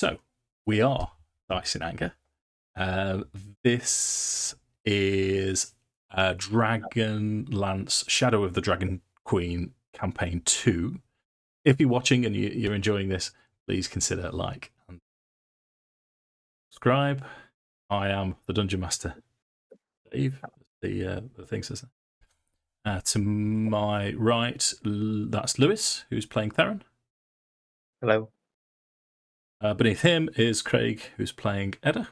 So, we are Diceinanger. This is Dragonlance Shadow of the Dragonqueen Campaign 2. If you're watching and you're enjoying this, please consider like and subscribe. I am the Dungeon Master, Dave, the thing says that. To my right, that's Lewis, who's playing Theron. Hello. Beneath him is Craig, who's playing Edda.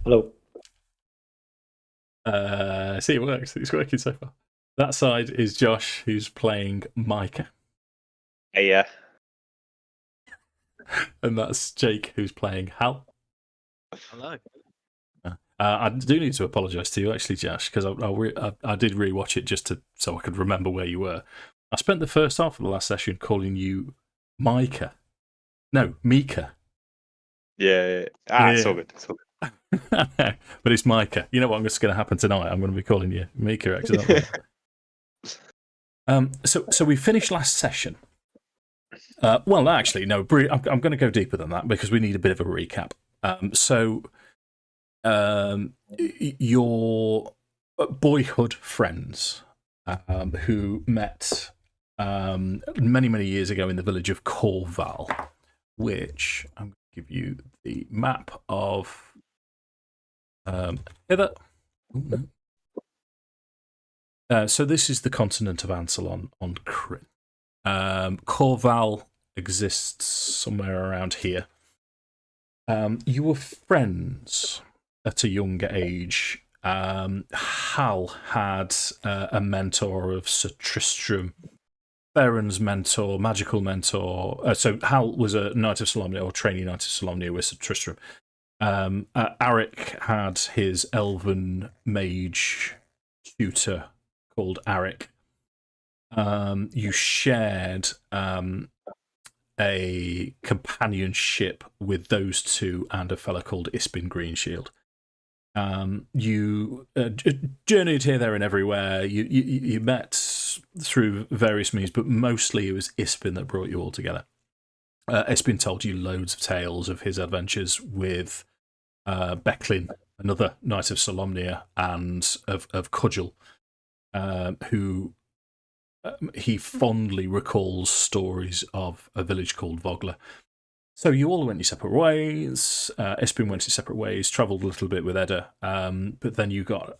Hello. See, it works. It's working so far. That side is Josh, who's playing Micah. Hey, yeah. And that's Jake, who's playing Hal. Hello. I do need to apologise to you, actually, Josh, because I did rewatch it just so I could remember where you were. I spent the first half of the last session calling you Micah. No, Micah. Yeah. It's all good. It's all good. But it's Micah. You know what's going to happen tonight? I'm going to be calling you Micah accidentally. So we finished last session. Well, actually, no. I'm going to go deeper than that because we need a bit of a recap. Your boyhood friends who met many years ago in the village of Corval, which I'm going to give you the map of Edda. So this is the continent of Ansalon on Kryn. Corval exists somewhere around here. You were friends at a younger age. Hal had a mentor of Sir Tristram, Theron's mentor, magical mentor. So Hal was a Knight of Solamnia, or trainee Knight of Solamnia with Sir Tristram. Arik had his elven mage tutor called Arik. You shared a companionship with those two and a fella called Ispin Greenshield. You journeyed here, there, and everywhere. You met through various means, but mostly it was Ispin that brought you all together. Ispin told you loads of tales of his adventures with Becklin, another Knight of Solamnia, and of Cudgel, who he fondly recalls stories of a village called Vogler. So you all went your separate ways. Ispin went his separate ways, travelled a little bit with Edda, but then you got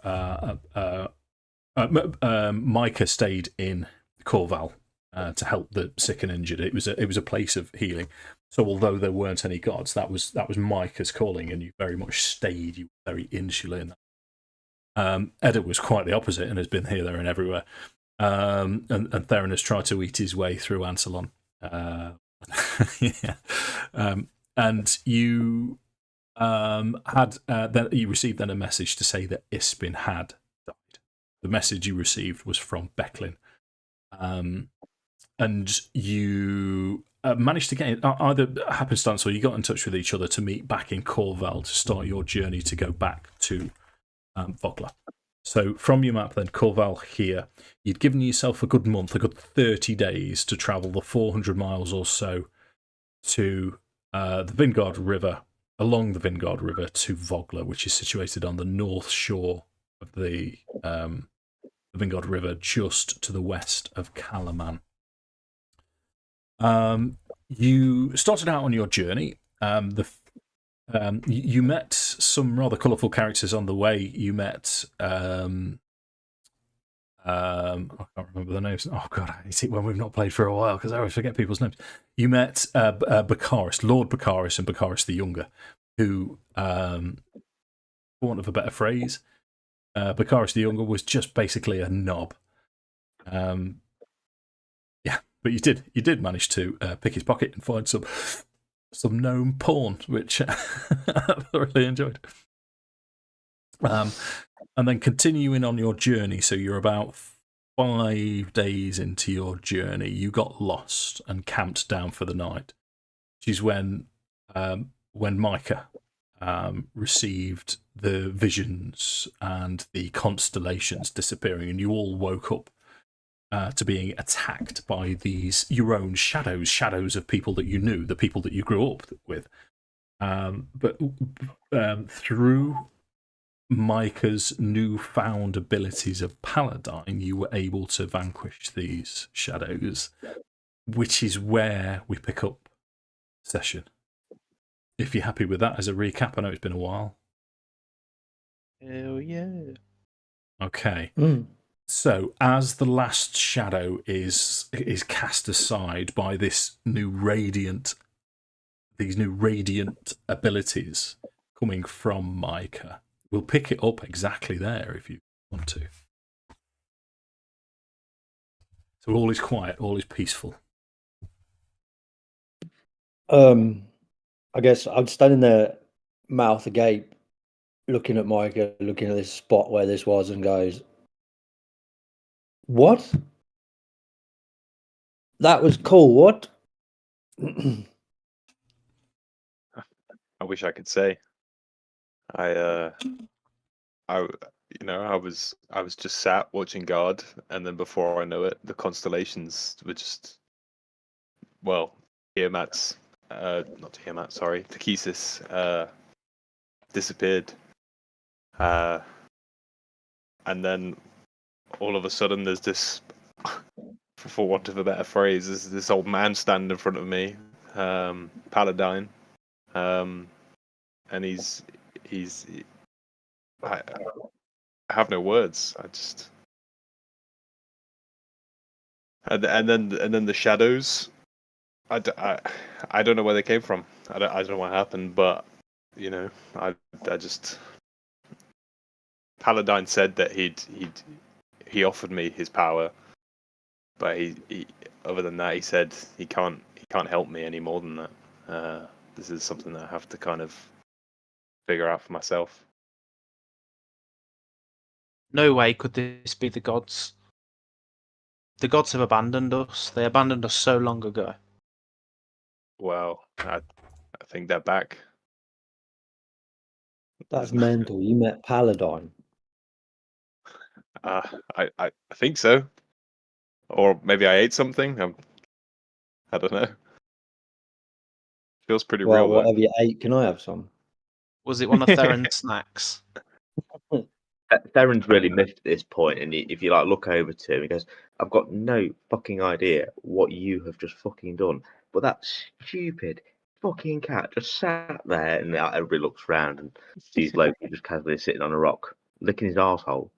Micah stayed in Corval to help the sick and injured. It was a place of healing. So although there weren't any gods, that was Micah's calling, and you very much stayed. You were very insular in that. Edda was quite the opposite and has been here, there, and everywhere. And Theron has tried to eat his way through Ansalon. Yeah. And you you received then a message to say that Ispin had died. The message you received was from Becklin. And you managed to get either happenstance or you got in touch with each other to meet back in Corval to start your journey to go back to Vogler. So from your map then, Corval here, you'd given yourself a good month, a good 30 days to travel the 400 miles or so to the Vingard River, along the Vingard River to Vogler, which is situated on the north shore of the Vingard River, just to the west of Calaman. You started out on your journey. You met some rather colourful characters on the way. You met I can't remember the names. Oh god, I hate it when we've not played for a while because I always forget people's names. You met Baccharis, Lord Baccharis, and Baccharis the Younger, who, for want of a better phrase, Baccharis the Younger was just basically a knob. Yeah, but you did manage to pick his pocket and find some gnome porn, which I thoroughly enjoyed. And then continuing on your journey, so you're about 5 days into your journey, you got lost and camped down for the night, which is when Micah received the visions and the constellations disappearing, and you all woke up to being attacked by these your own shadows of people that you knew, the people that you grew up with. But through Micah's newfound abilities of Paladine, you were able to vanquish these shadows, which is where we pick up session. If you're happy with that as a recap, I know it's been a while. Hell yeah. Okay. So, as the last shadow is cast aside by these new radiant abilities coming from Micah, we'll pick it up exactly there if you want to. So all is quiet, all is peaceful. I guess I'm standing there, mouth agape, looking at Micah, looking at this spot where this was, and goes, "What? That was cool. What?" I wish I could say. I was just sat watching God, and then before I know it, the constellations were just, well, Tiamat's, not Tiamat, sorry, Takesis, disappeared, and then all of a sudden there's this, for want of a better phrase, there's this old man standing in front of me, Paladine, and I have no words. I just, and then the shadows. I don't know where they came from. I don't know what happened, but I just, Paladine said that he offered me his power, but he other than that, he said he can't help me any more than that. This is something that I have to kind of figure out for myself. No way could this be the gods. The gods have abandoned us. They abandoned us so long ago. Well, I think they're back. That's mental. You met Paladine. I think so, or maybe I ate something. I don't know. Feels pretty Well, real though. whatever you ate, can I have some? Was it one of Theron's snacks? Theron's really miffed at this point, and if you look over to him, he goes, "I've got no fucking idea what you have just fucking done, but that stupid fucking cat just sat there," and everybody looks round and sees Loki just casually sitting on a rock, licking his arsehole,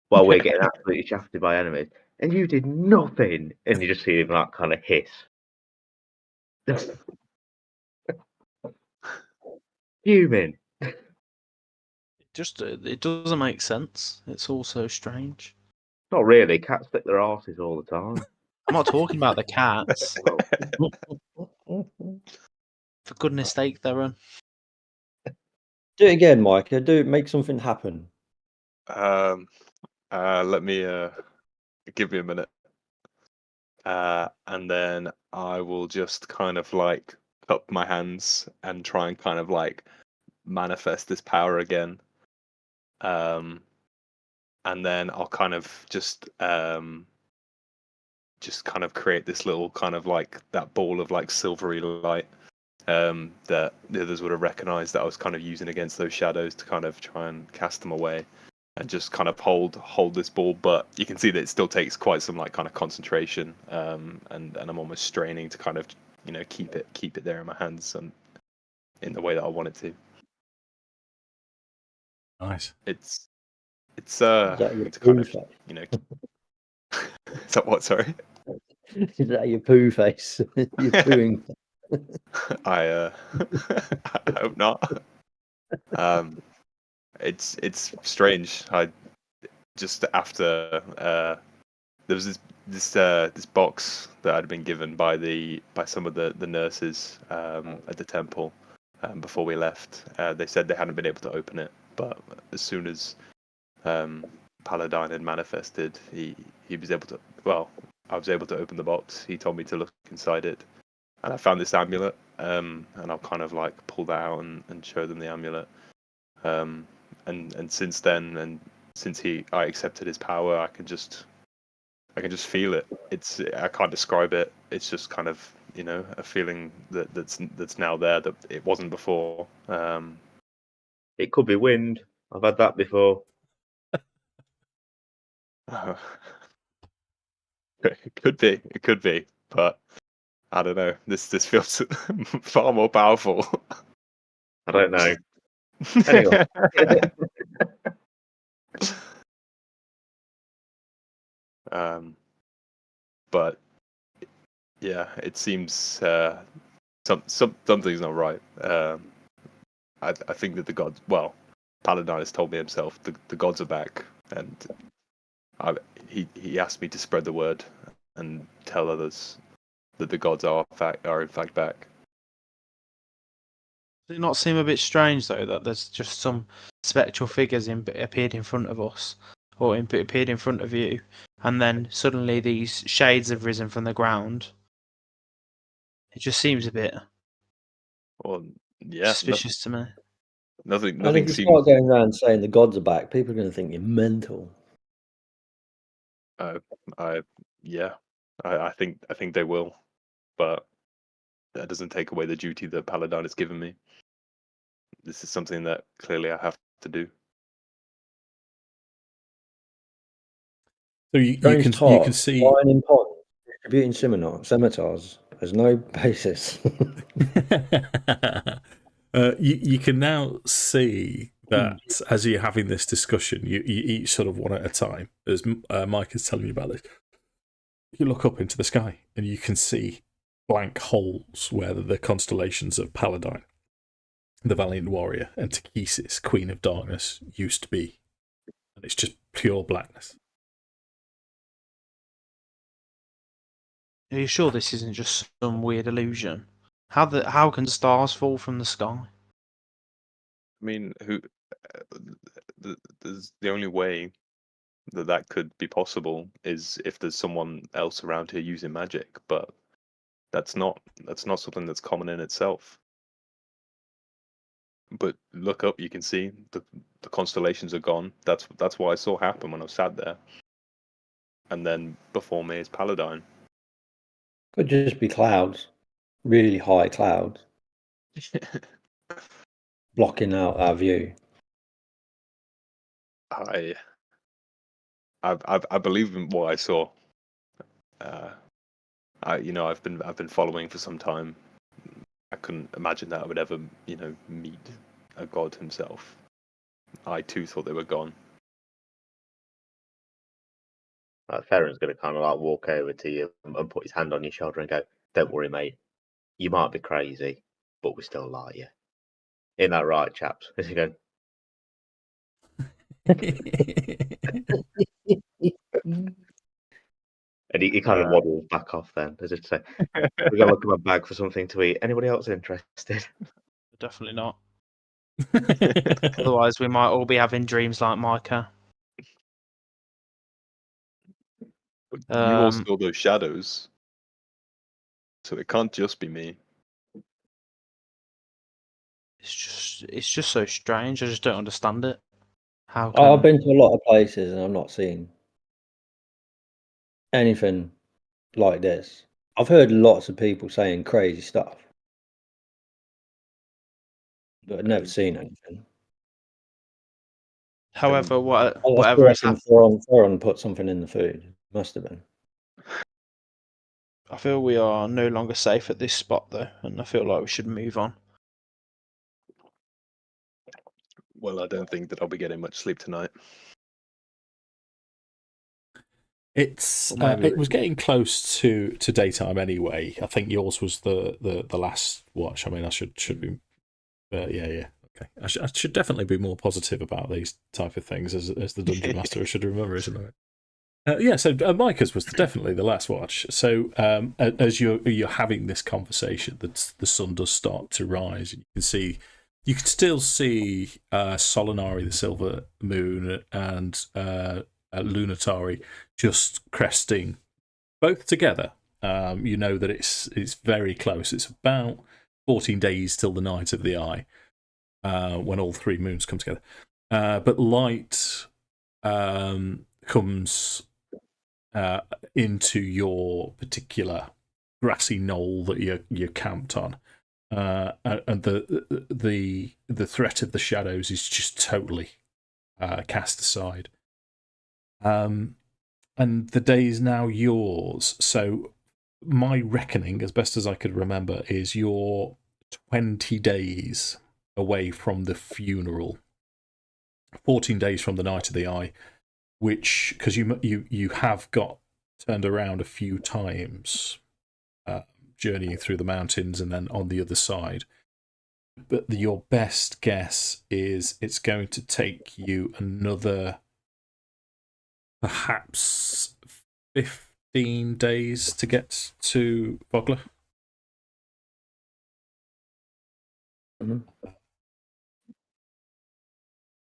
while we're getting absolutely shafted by enemies, and you did nothing, and you just see him kind of hiss. Fuming. It doesn't make sense. It's all so strange. Not really. Cats stick their arses all the time. I'm not talking about the cats. For goodness sake, Theron. Do it again, Micah. Make something happen. Let me give me a minute. And then I will just kind of cup my hands and try and kind of manifest this power again. And then I'll kind of just kind of create this little kind of that ball of silvery light that the others would have recognized that I was kind of using against those shadows to kind of try and cast them away, and just kind of hold this ball. But you can see that it still takes quite some kind of concentration, and I'm almost straining to kind of keep it there in my hands and in the way that I want it to. Nice. It's Is that your to kind poo of face? Is that what? Sorry. Is that your poo face? You're pooing. I hope not. It's strange. I just after there was this box that I'd been given by some of the nurses at the temple before we left. They said they hadn't been able to open it, but as soon as Paladine had manifested, he was able to. Well, I was able to open the box. He told me to look inside it, and I found this amulet. And I'll kind of pull that out and show them the amulet. And since then, and since I accepted his power, I can just I can just feel it. I can't describe it. It's just kind of a feeling that's now there that it wasn't before. It could be wind. I've had that before. It could be. It could be. But I don't know. This feels far more powerful. I don't know. Anyway. But yeah, it seems something's not right. I think that the gods. Well, Paladine has told me himself the gods are back, and he asked me to spread the word and tell others that the gods are in fact back. Does it not seem a bit strange though that there's just some spectral figures appeared in front of us, or appeared in front of you, and then suddenly these shades have risen from the ground? It just seems a bit Well, yeah, suspicious to me. nothing And if you seems. start going around saying the gods are back, people are going to think you're mental. I think they will, but that doesn't take away the duty that Paladine has given me. This is something that clearly I have to do. So you can see flying in ponds, distributing scimitars. There's no basis. you can now see that as you're having this discussion, you each sort of one at a time. As Mike is telling you about this, you look up into the sky and you can see blank holes where the constellations of Paladine, the Valiant Warrior, and Takesis, Queen of Darkness, used to be, and it's just pure blackness. Are you sure this isn't just some weird illusion? How can stars fall from the sky? I mean, the only way that could be possible is if there's someone else around here using magic, but that's not something that's common in itself. But look up, you can see the constellations are gone. That's what I saw happen when I sat there. And then before me is Paladine. Could just be clouds, really high clouds, blocking out our view. I believe in what I saw. I've been following for some time. I couldn't imagine that I would ever, meet a god himself. I too thought they were gone. Theron's going to kind of like walk over to you and put his hand on your shoulder and go, "Don't worry, mate. You might be crazy, but we still like you. Ain't that right, chaps?" As you go. And he kind of waddles back off then, as if to say, "We're going to look in my bag for something to eat. Anybody else interested?" Definitely not. Otherwise, we might all be having dreams like Micah. You all saw those shadows, so it can't just be me. It's just so strange. I just don't understand it. How? I've been to a lot of places and I've not seen anything like this. I've heard lots of people saying crazy stuff, but I've never seen anything. However, whatever is happening, Theron put something in the food. Must have been. I feel we are no longer safe at this spot, though, and I feel like we should move on. Well, I don't think that I'll be getting much sleep tonight. It was getting close to daytime anyway. I think yours was the last watch. I mean, I should be, yeah. Okay, I should definitely be more positive about these type of things as the dungeon master. I should remember, isn't it? Yeah, so Micah's was definitely the last watch. So as you're having this conversation, the sun does start to rise, and you can still see Solanari, the silver moon, and Lunatari just cresting both together. You know that it's very close. It's about 14 days till the night of the eye, when all three moons come together. But light comes into your particular grassy knoll that you're camped on, and the threat of the shadows is just totally cast aside. And the day is now yours. So my reckoning, as best as I could remember, is you're 20 days away from the funeral. 14 days from the Night of the Eye, which, because you have got turned around a few times, journeying through the mountains and then on the other side. But your best guess is it's going to take you another perhaps 15 days to get to Bogler. Mhm.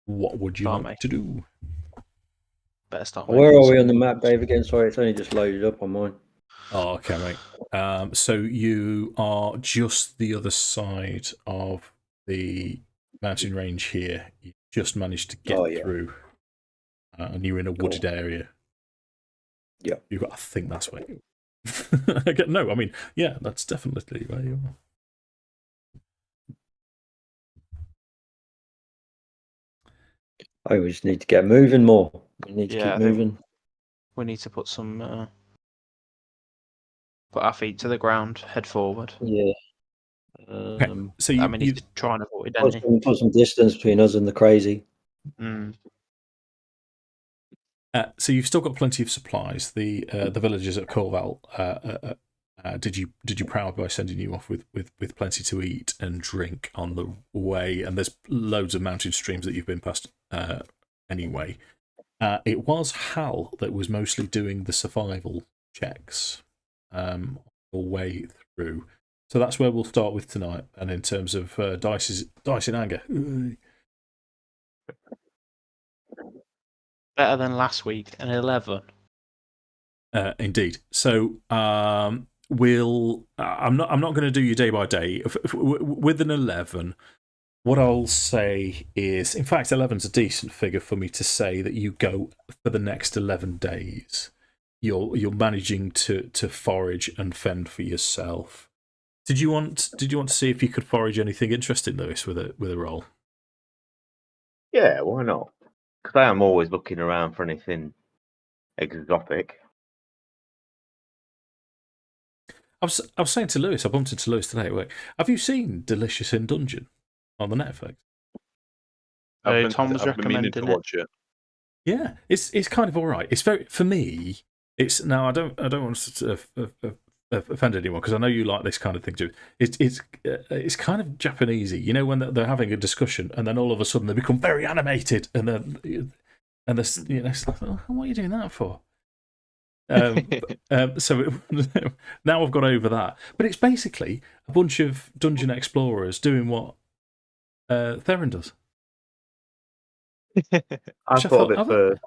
What would you Start like to do? Better start. Where making are we some- on the map, Dave? Again, sorry, it's only just loaded up on mine. Oh, okay, mate. So you are just the other side of the mountain range here. You just managed to get Oh, yeah. through, and you're in a wooded area. Yeah. I think that's where you. No, I mean, yeah, that's definitely where you are. Oh, we just need to get moving more. We need to Yeah, I keep think- moving. We need to put some. Put our feet to the ground. Head forward. Yeah. So I mean, he's trying to avoid any. Put some distance between us and the crazy. Mm. So you've still got plenty of supplies. The villagers at Corval did you proud by sending you off with plenty to eat and drink on the way, and there's loads of mountain streams that you've been past anyway. It was Hal that was mostly doing the survival checks all the way through. So that's where we'll start with tonight. And in terms of diceinanger, Better than last week, an 11. indeed. So we'll. I'm not going to do you day by day. With an 11, what I'll say is, in fact, 11's a decent figure for me to say that you go for the next 11 days. You're managing to forage and fend for yourself. Did you want to see if you could forage anything interesting, Lewis, with a roll? Yeah, why not? Because I am always looking around for anything exotic. I was saying to Lewis, I bumped into Lewis today. Wait, have you seen Delicious in Dungeon on the Netflix? Tom was I've been meaning to recommending it. watch it. Yeah, it's kind of all right. It's very, for me. It's now I don't want to offend anyone because I know you like this kind of thing too. It's kind of Japanesey, you know, when they're having a discussion and then all of a sudden they become very animated and then it's like, oh, what are you doing that for? So now I've got over that, but it's basically a bunch of dungeon explorers doing what Theron does. I thought of it first.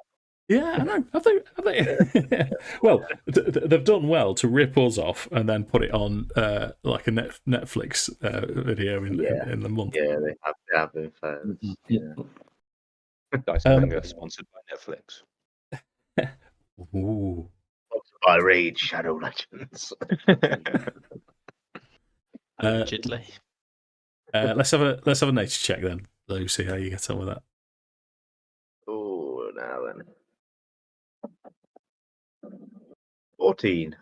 Yeah, I know. Have they? Well, they've done well to rip us off and then put it on like a Netflix video in the month. Yeah, they have been fair. Yeah. Diceinanger sponsored by Netflix. Ooh. I read Shadow Legends. Allegedly. Let's have a nature check then, Lucy. How you get on with that? Oh, now then. 14.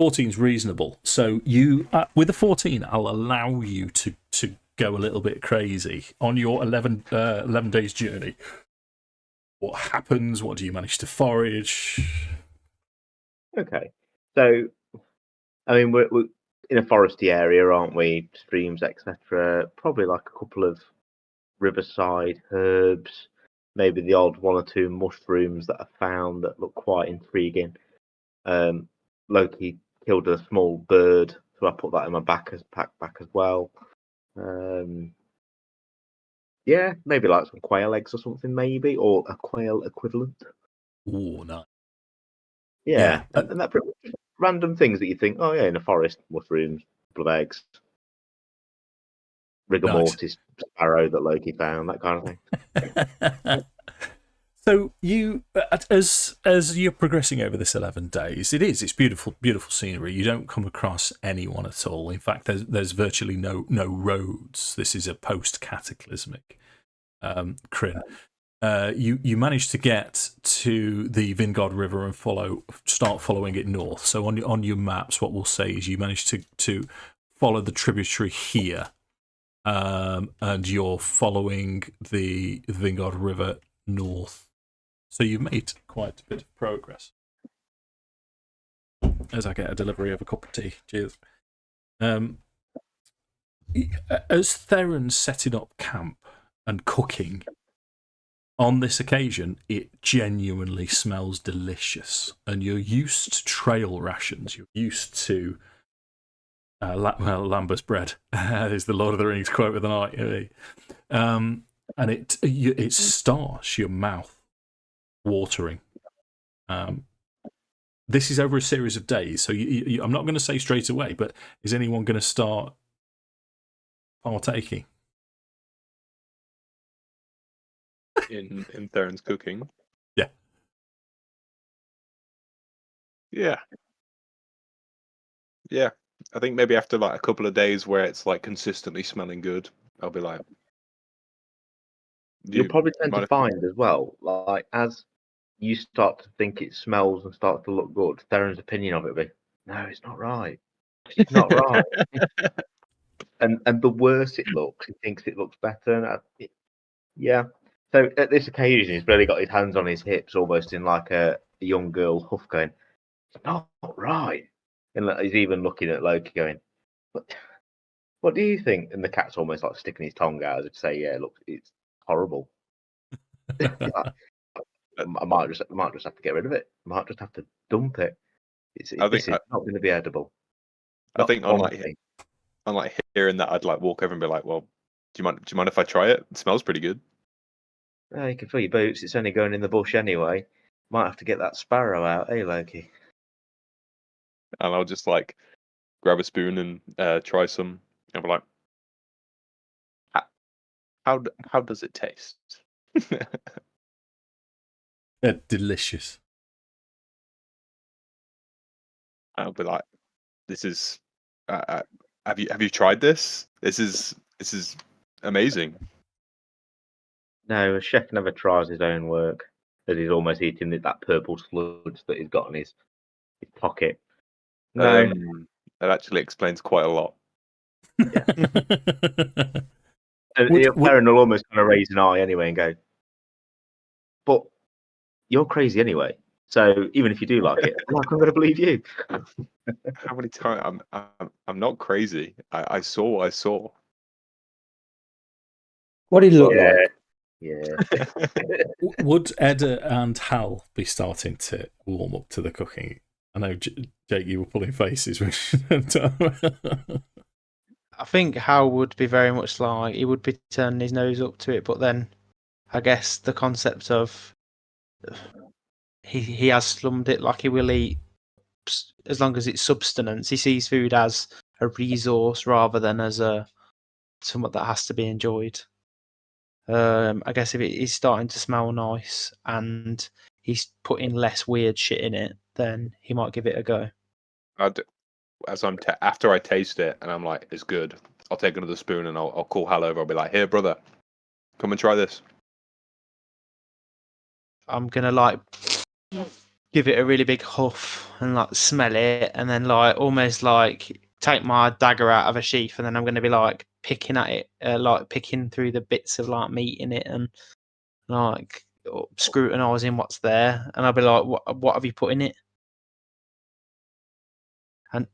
14's reasonable. So you, with a 14, I'll allow you to go a little bit crazy on your 11 days journey. What happens? What do you manage to forage? Okay. So, I mean, we're in a foresty area, aren't we? Streams, etc. Probably like a couple of riverside herbs, maybe the odd one or two mushrooms that I found that look quite intriguing. Loki killed a small bird, so I put that in my pack as well. Yeah, maybe like some quail eggs or something, maybe, or a quail equivalent. Oh, no. Yeah. And that pretty much random things that you think, oh yeah, in a forest, mushrooms, couple of eggs, rigor mortis sparrow that Loki found, that kind of thing. So you, as you're progressing over this 11 days, it's beautiful, beautiful scenery. You don't come across anyone at all. In fact, there's virtually no roads. This is a post-cataclysmic Kryn. You manage to get to the Vingard River and start following it north. So on your maps, what we'll say is you manage to follow the tributary here, and you're following the Vingard River north. So you've made quite a bit of progress. As I get a delivery of a cup of tea. Cheers. As Theron's setting up camp and cooking, on this occasion, it genuinely smells delicious. And you're used to trail rations. You're used to Lambert's bread is the Lord of the Rings quote of the night. And it starts your mouth watering. This is over a series of days, so I'm not going to say straight away, but is anyone going to start partaking in Theron's cooking? Yeah. I think maybe after like a couple of days where it's like consistently smelling good, I'll be like, You'll probably tend to find as well, like as you start to think it smells and starts to look good, Theron's opinion of it will be, no, it's not right. It's not right. and the worse it looks, he thinks it looks better. Yeah. So at this occasion, he's really got his hands on his hips, almost in like a young girl huff, going, it's not right. And he's even looking at Loki, going, what do you think? And the cat's almost like sticking his tongue out as if to say, yeah, look, it's horrible. I might just have to get rid of it. I might just have to dump it. It's not going to be edible. I think on like hearing that, I'd like walk over and be like, "Well, do you mind if I try it? It smells pretty good." You can fill your boots. It's only going in the bush anyway. Might have to get that sparrow out, hey Loki. And I'll just like grab a spoon and try some. And be like, "How does it taste?" Delicious. I'll be like, "This is. Have you tried this? This is amazing." No, a chef never tries his own work. As he's almost eating that purple sludge that he's got in his pocket. No, that actually explains quite a lot. Yeah. Theron will almost kind of raise an eye anyway and go, "But you're crazy anyway. So even if you do like it, I'm not going to believe you." How many times? I'm not crazy. I saw what I saw. What did he look like? Yeah. Would Edda and Hal be starting to warm up to the cooking? I know, Jake, you were pulling faces. I think Hal would be very much like, he would be turning his nose up to it, but then I guess the concept of he has slummed it, like he will eat as long as it's substance. He sees food as a resource rather than as something that has to be enjoyed. I guess if it is starting to smell nice and he's putting less weird shit in it, then he might give it a go. After I taste it and I'm like, it's good, I'll take another spoon and I'll call Hal over. I'll be like, "Here, brother, come and try this." I'm gonna like give it a really big huff and like smell it, and then like almost like take my dagger out of a sheath, and then I'm gonna be like picking at it, like picking through the bits of like meat in it, and like scrutinising what's there, and I'll be like, "What have you put in it?" And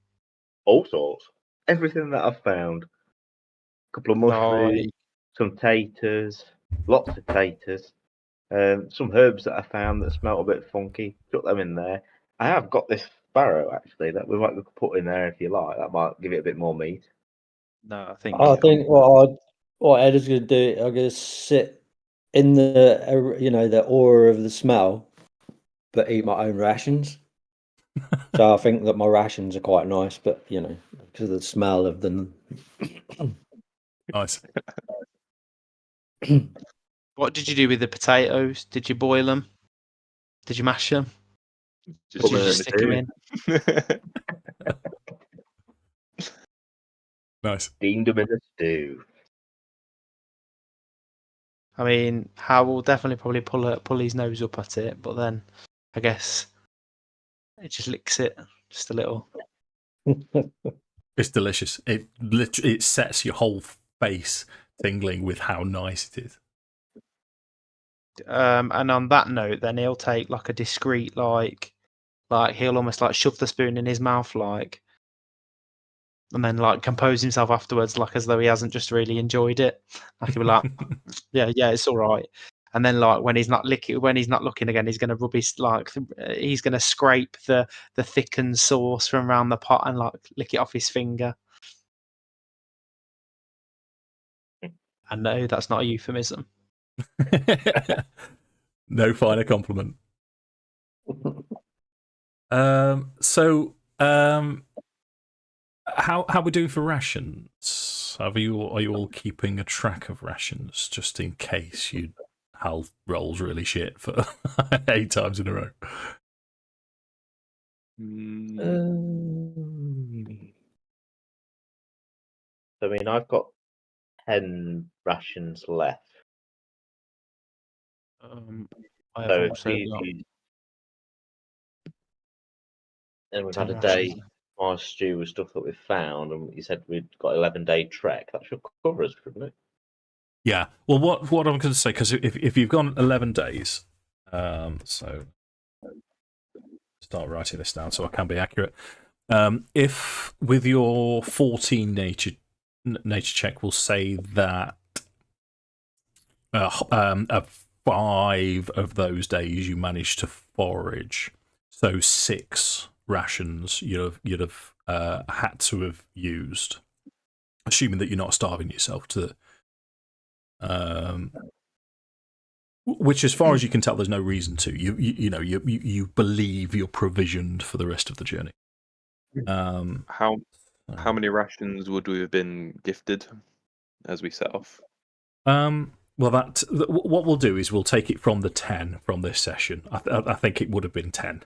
all sorts, everything that I've found. A couple of mushrooms, some taters, lots of taters. Some herbs that I found that smell a bit funky. Put them in there. I have got this sparrow actually that we might put in there if you like. That might give it a bit more meat. No, I think what Edda's going to do, I'm going to sit in the aura of the smell, but eat my own rations. So I think that my rations are quite nice, but because of the smell of them. Nice. What did you do with the potatoes? Did you boil them? Did you mash them? Just Did you them just stick them in? Nice. Steamed them in a stew. I mean, Hal will definitely probably pull his nose up at it, but then I guess it just licks it just a little. It's delicious. It literally it sets your whole face tingling with how nice it is. And on that note, then he'll take like a discreet like he'll almost like shove the spoon in his mouth like, and then like compose himself afterwards like as though he hasn't just really enjoyed it. Like he'll be like, yeah, it's all right. And then like when he's not looking again, he's gonna rub his he's gonna scrape the thickened sauce from around the pot and like lick it off his finger. And no, that's not a euphemism. No finer compliment. How we doing for rations? Are you all keeping a track of rations just in case Hal rolls really shit for 8 times in a row? I mean, I've got 10 rations left. I have So also got and we've 10 had a rations day our stew with stuff that we've found, and you said we'd got 11-day trek. That should cover us, shouldn't it? Yeah. Well, what I'm going to say, because if you've gone 11 days, so start writing this down so I can be accurate. If with your 14 nature check, we'll say that 5 of those days you managed to forage, so 6 rations you'd have had to have used, assuming that you're not starving yourself to. Which, as far as you can tell, there's no reason to. You believe you're provisioned for the rest of the journey. How many rations would we have been gifted as we set off? Well, what we'll do is we'll take it from the 10 from this session. I think it would have been 10.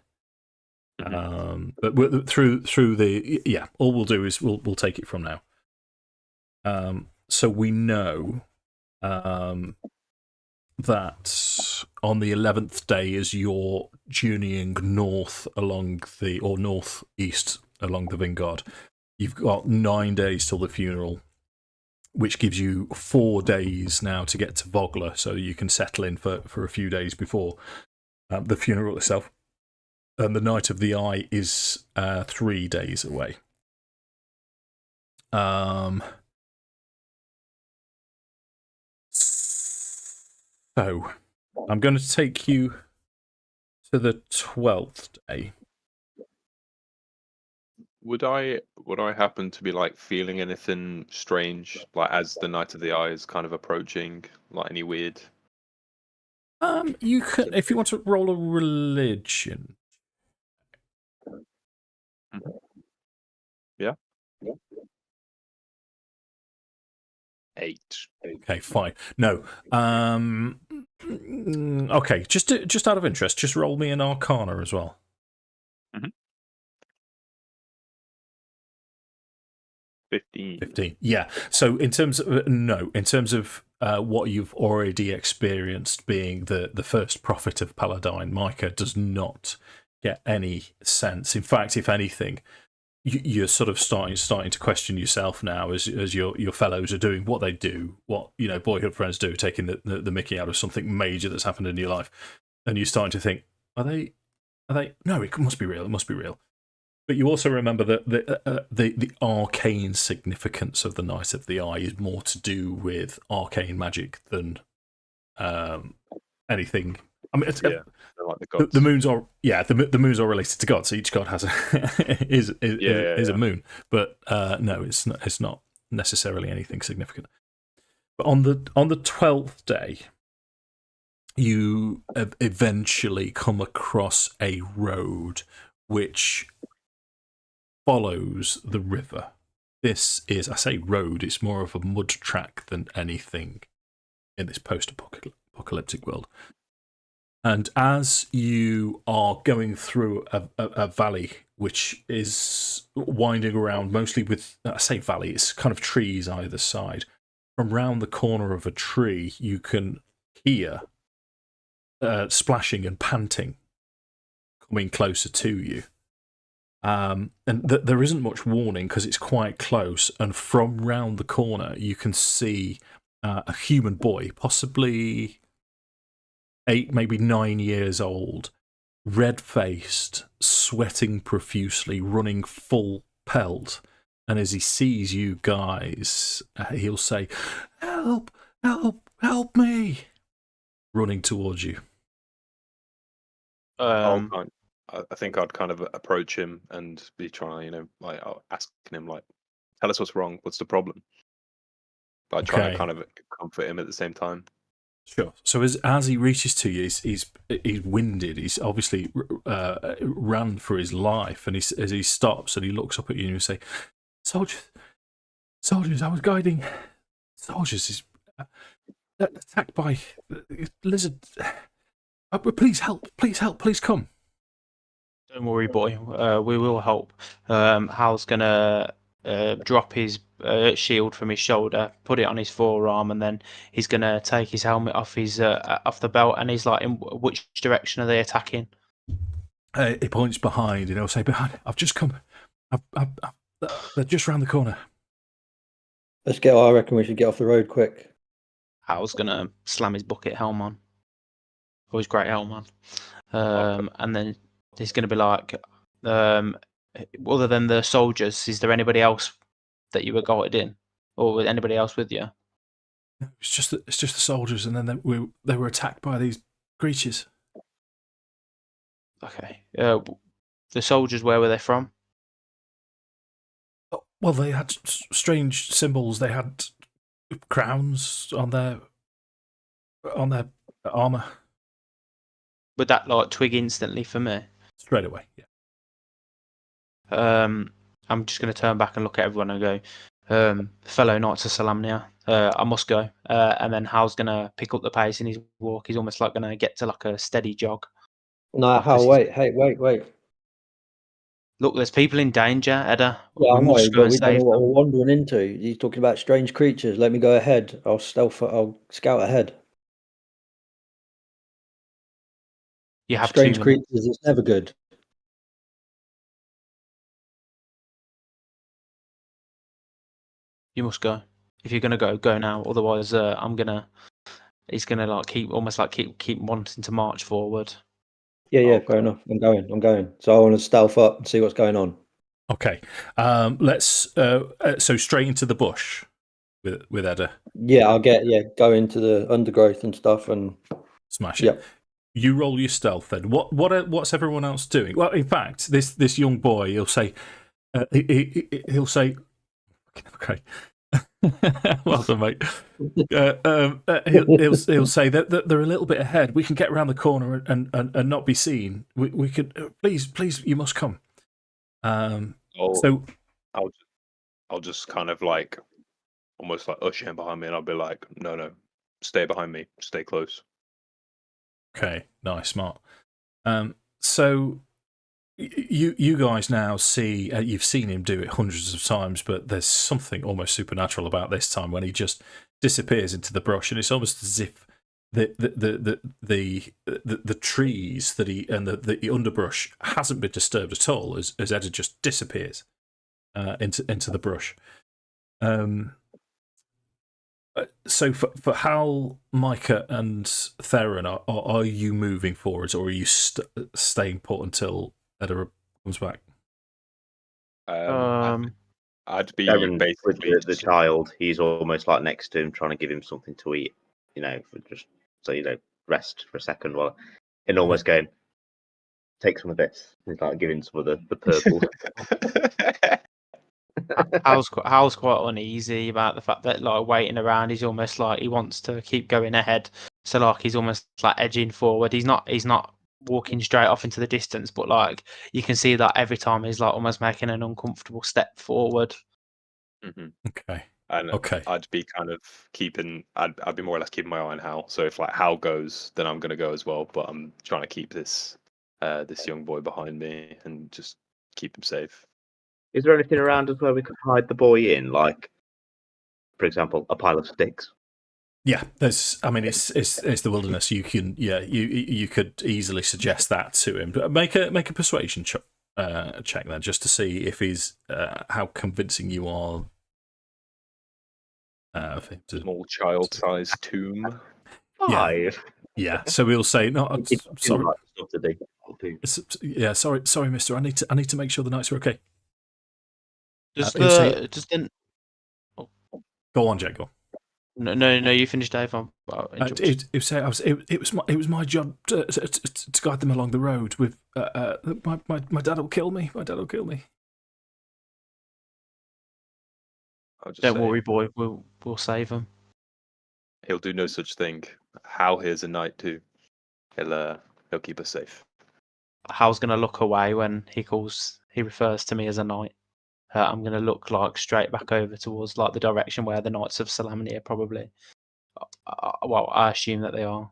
But through the all we'll do is we'll take it from now. So we know that on the 11th day, as you're journeying northeast along the Vingard, you've got 9 days till the funeral, which gives you 4 days now to get to Vogler, so you can settle in for a few days before the funeral itself. And the Night of the Eye is 3 days away. So I'm going to take you to the 12th day. Would I happen to be like feeling anything strange, like as the Night of the Eye is kind of approaching, like any weird? You can, if you want to roll a religion. Yeah. 8. Okay, fine. No. Okay, just out of interest, just roll me an Arcana as well. 15. Yeah. So in terms of what you've already experienced, being the first prophet of Paladine, Micah does not get any sense. In fact, if anything, you're sort of starting to question yourself now as your fellows are doing what they do, what boyhood friends do, taking the mickey out of something major that's happened in your life, and you're starting to think, are they? No, it must be real. It must be real. But you also remember that the arcane significance of the Night of the Eye is more to do with arcane magic than anything. I mean, Like the gods. the moons are the moons are related to gods. Each god has is a moon, but no, it's not necessarily anything significant. But on the 12th day, you eventually come across a road which follows the river. This is, I say road, it's more of a mud track than anything in this post-apocalyptic post-apocalyptic world. And as you are going through a valley, which is winding around mostly with, I say valley, it's kind of trees either side. From round the corner of a tree, you can hear splashing and panting coming closer to you. And there isn't much warning because it's quite close. And from round the corner, you can see a human boy, possibly 8, maybe 9 years old, red-faced, sweating profusely, running full pelt. And as he sees you guys, he'll say, "Help! Help! Help me!" running towards you. I think I'd kind of approach him and be trying, like asking him, like, tell us what's wrong, what's the problem? But trying to kind of comfort him at the same time. Sure. So as he reaches to you, he's winded. He's obviously ran for his life, and as he stops and he looks up at you and you say, "Soldiers, I was guiding soldiers. He's attacked by lizard. Please help! Please come." Don't worry, boy. We will help. Hal's gonna drop his shield from his shoulder, put it on his forearm, and then he's gonna take his helmet off off the belt. And he's like, "In which direction are they attacking?" He points behind, and he'll say, "Behind. I've just come. They're just round the corner." I reckon we should get off the road quick. Hal's gonna slam his bucket helm on, or his great helm on, and then he's gonna be like, other than the soldiers, is there anybody else that you were guided in, or anybody else with you? It's just the soldiers, and then they were attacked by these creatures. Okay. The soldiers, where were they from? Well, they had strange symbols. They had crowns on their armor. Would that like twig instantly for me? Straight away, yeah. I'm just going to turn back and look at everyone and go, fellow knights of Solamnia, I must go. And then Hal's going to pick up the pace in his walk. He's almost like going to get to like a steady jog. No, Hal, wait. Look, there's people in danger, Edda. Yeah, I know, must go but we don't know save what them. we're wandering into. He's talking about strange creatures. Let me go ahead. I'll scout ahead. You have Strange 2 minutes. creatures, it's never good. You must go. If you're gonna go now. Otherwise, he's gonna like keep wanting to march forward. Yeah, fair enough. I'm going. So I want to stealth up and see what's going on. Okay. Let's so straight into the bush with Edda. Yeah, I'll go into the undergrowth and stuff and smash it. Yep. You roll your stealth then. What's everyone else doing? Well, in fact, this young boy, he'll say, he'll say, okay. Well done, mate. He'll say that they're a little bit ahead. We can get around the corner and not be seen. We could please you must come. So I'll just kind of like almost like usher him behind me, and I'll be like, no, stay behind me, stay close. Okay, nice, smart. So you guys now see, you've seen him do it hundreds of times, but there's something almost supernatural about this time when he just disappears into the brush, and it's almost as if the trees and the underbrush hasn't been disturbed at all, as Edda just disappears into the brush. So for Hal, Micah, and Theron, are you moving forwards, or are you staying put until Edda comes back? I'd be Theron, basically with the child. He's almost like next to him, trying to give him something to eat. Rest for a second while, and almost going, take some of this. He's like giving some of the purple. Hal's quite uneasy about the fact that like waiting around. He's almost like he wants to keep going ahead. So like he's almost like edging forward. He's not walking straight off into the distance, but like you can see that every time he's like almost making an uncomfortable step forward. Mm-hmm. Okay. And Okay. I'd be kind of I'd be more or less keeping my eye on Hal. So if like Hal goes, then I'm gonna go as well. But I'm trying to keep this young boy behind me and just keep him safe. Is there anything around us where we could hide the boy in, like, for example, a pile of sticks? Yeah, there's. I mean, it's the wilderness. You can, you could easily suggest that to him. But make a persuasion check then, just to see if he's how convincing you are. For him to, Small child-sized tomb. 5. yeah. So we'll say no. It's Sorry. like stuff to do. Yeah, sorry, Mister. I need to make sure the knights are okay. Does he'll say- Go on, Jack. Go on. No, you finished, Dave. It was my job to guide them along the road. With my dad will kill me. My dad will kill me. I'll just Don't say, worry, boy. We'll save him. He'll do no such thing. Hal here's a knight too. He'll keep us safe. Hal's gonna look away when he refers to me as a knight. I'm gonna look like straight back over towards like the direction where the Knights of Solamnia probably. Well, I assume that they are.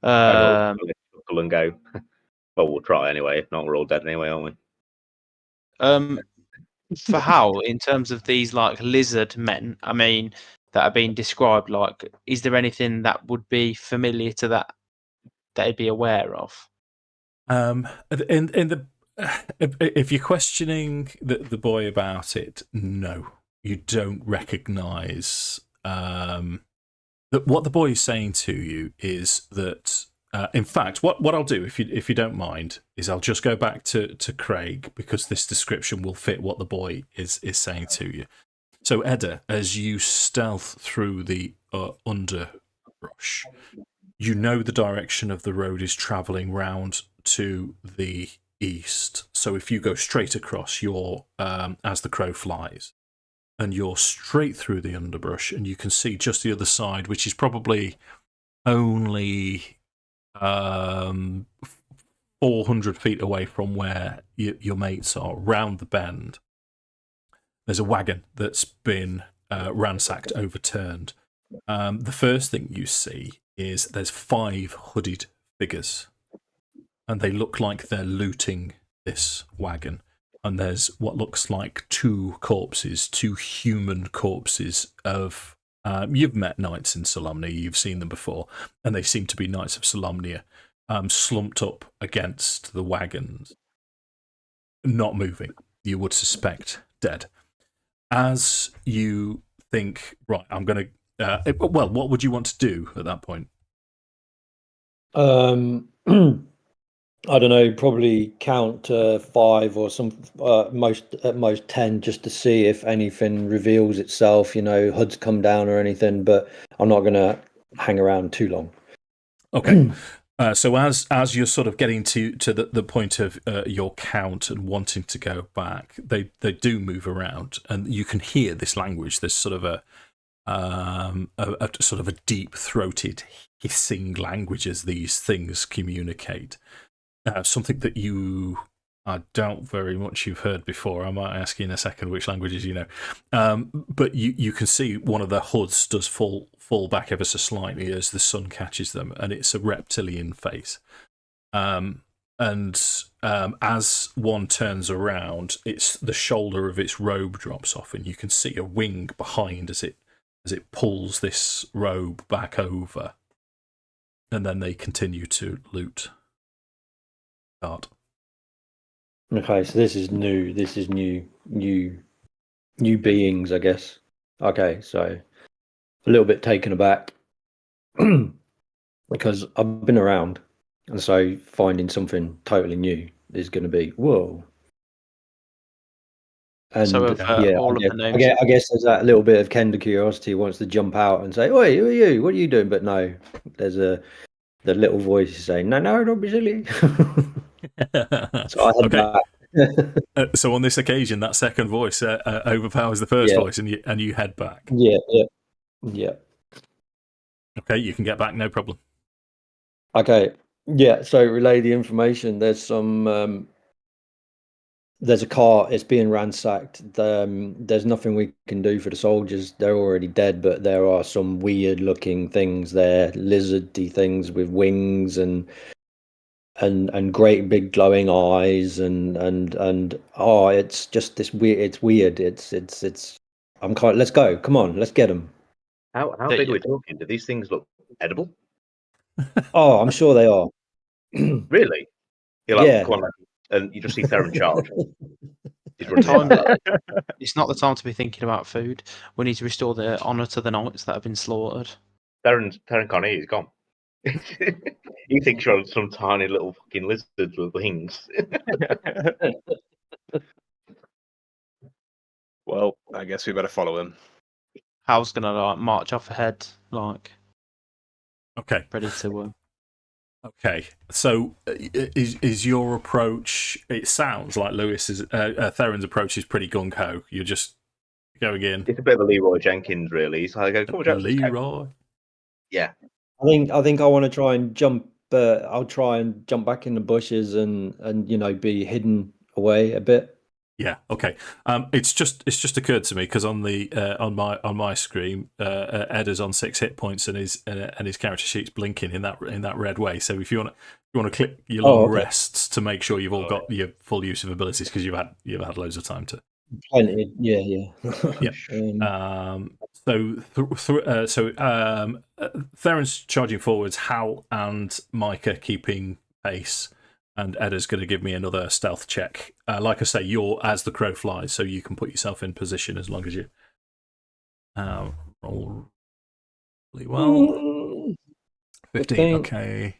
Chuckle and go. Well, we'll try anyway. If not, we're all dead anyway, aren't we? For Hal, in terms of these like lizard men, I mean, that are being described, like, is there anything that would be familiar to that he'd be aware of? If you're questioning the boy about it, no, you don't recognise. What the boy is saying to you is that, in fact, what I'll do, if you don't mind, is I'll just go back to Craig, because this description will fit what the boy is saying to you. So, Edda, as you stealth through the underbrush, you know the direction of the road is travelling round to the east. So if you go straight across, you're as the crow flies, and you're straight through the underbrush, and you can see just the other side, which is probably only 400 feet away from where your mates are, round the bend. There's a wagon that's been ransacked, overturned. The first thing you see is there's 5 hooded figures, and they look like they're looting this wagon. And there's what looks like 2 human corpses of... you've met knights in Solamnia, you've seen them before, and they seem to be knights of Solamnia, slumped up against the wagons, not moving. You would suspect dead. As you think, right, I'm going to... well, what would you want to do at that point? I don't know, probably count 5 or some, at most 10, just to see if anything reveals itself, hoods come down or anything, but I'm not going to hang around too long. Okay. So as you're sort of getting to the point of your count and wanting to go back, they do move around, and you can hear this language. There's sort of a sort of a deep-throated hissing language as these things communicate. Something that I doubt very much you've heard before. I might ask you in a second which languages you know. But you can see one of the hoods does fall back ever so slightly as the sun catches them, and it's a reptilian face. And as one turns around, it's the shoulder of its robe drops off, and you can see a wing behind as it pulls this robe back over. And then they continue to loot. Okay, so this is new. This is new beings, I guess. Okay, so a little bit taken aback because I've been around, and so finding something totally new is going to be whoa. And So I guess there's that little bit of Kender curiosity who wants to jump out and say, "Oi, who are you? What are you doing?" But no, there's the little voice is saying, "No, don't be silly." So I head back. So on this occasion, that second voice overpowers the first voice, and you head back. Yeah. Okay, you can get back, no problem. Okay, yeah. So relay the information. There's some there's a cart. It's being ransacked. There's nothing we can do for the soldiers. They're already dead, but there are some weird-looking things there, lizardy things with wings and great big glowing eyes and oh, it's just this weird. It's weird. It's. I'm kind. Let's go. Come on. Let's get them. How There big are you- we talking? Do these things look edible? Oh, I'm sure they are. Really? You're like, Yeah. come on, lad. And you just see Theron charge. He's running Time around. It's not the time to be thinking about food. We need to restore the honour to the knights that have been slaughtered. Theron can't hear. He's gone. He thinks you're some tiny little fucking lizards with wings. Well, I guess we better follow him. Hal's gonna like march off ahead, like Okay. ready to. Okay. So is your approach? It sounds like Theron's approach is pretty gung ho. You're just going in. It's a bit of a Leroy Jenkins, really. He's like, come on, Jackson. Leroy. Yeah. I think I want to try and jump. I'll try and jump back in the bushes and be hidden away a bit. Yeah. Okay. It's just occurred to me because on the on my screen, Edda's on 6 hit points and his character sheet's blinking in that red way. So if you want to click your long rests to make sure you've all got your full use of abilities because you've had loads of time to. Plenty. Yeah. Yeah. Theron's charging forwards. Hal and Micah keeping pace. And Edda's going to give me another stealth check. Like I say, you're as the crow flies, so you can put yourself in position as long as you roll really well. 15, okay.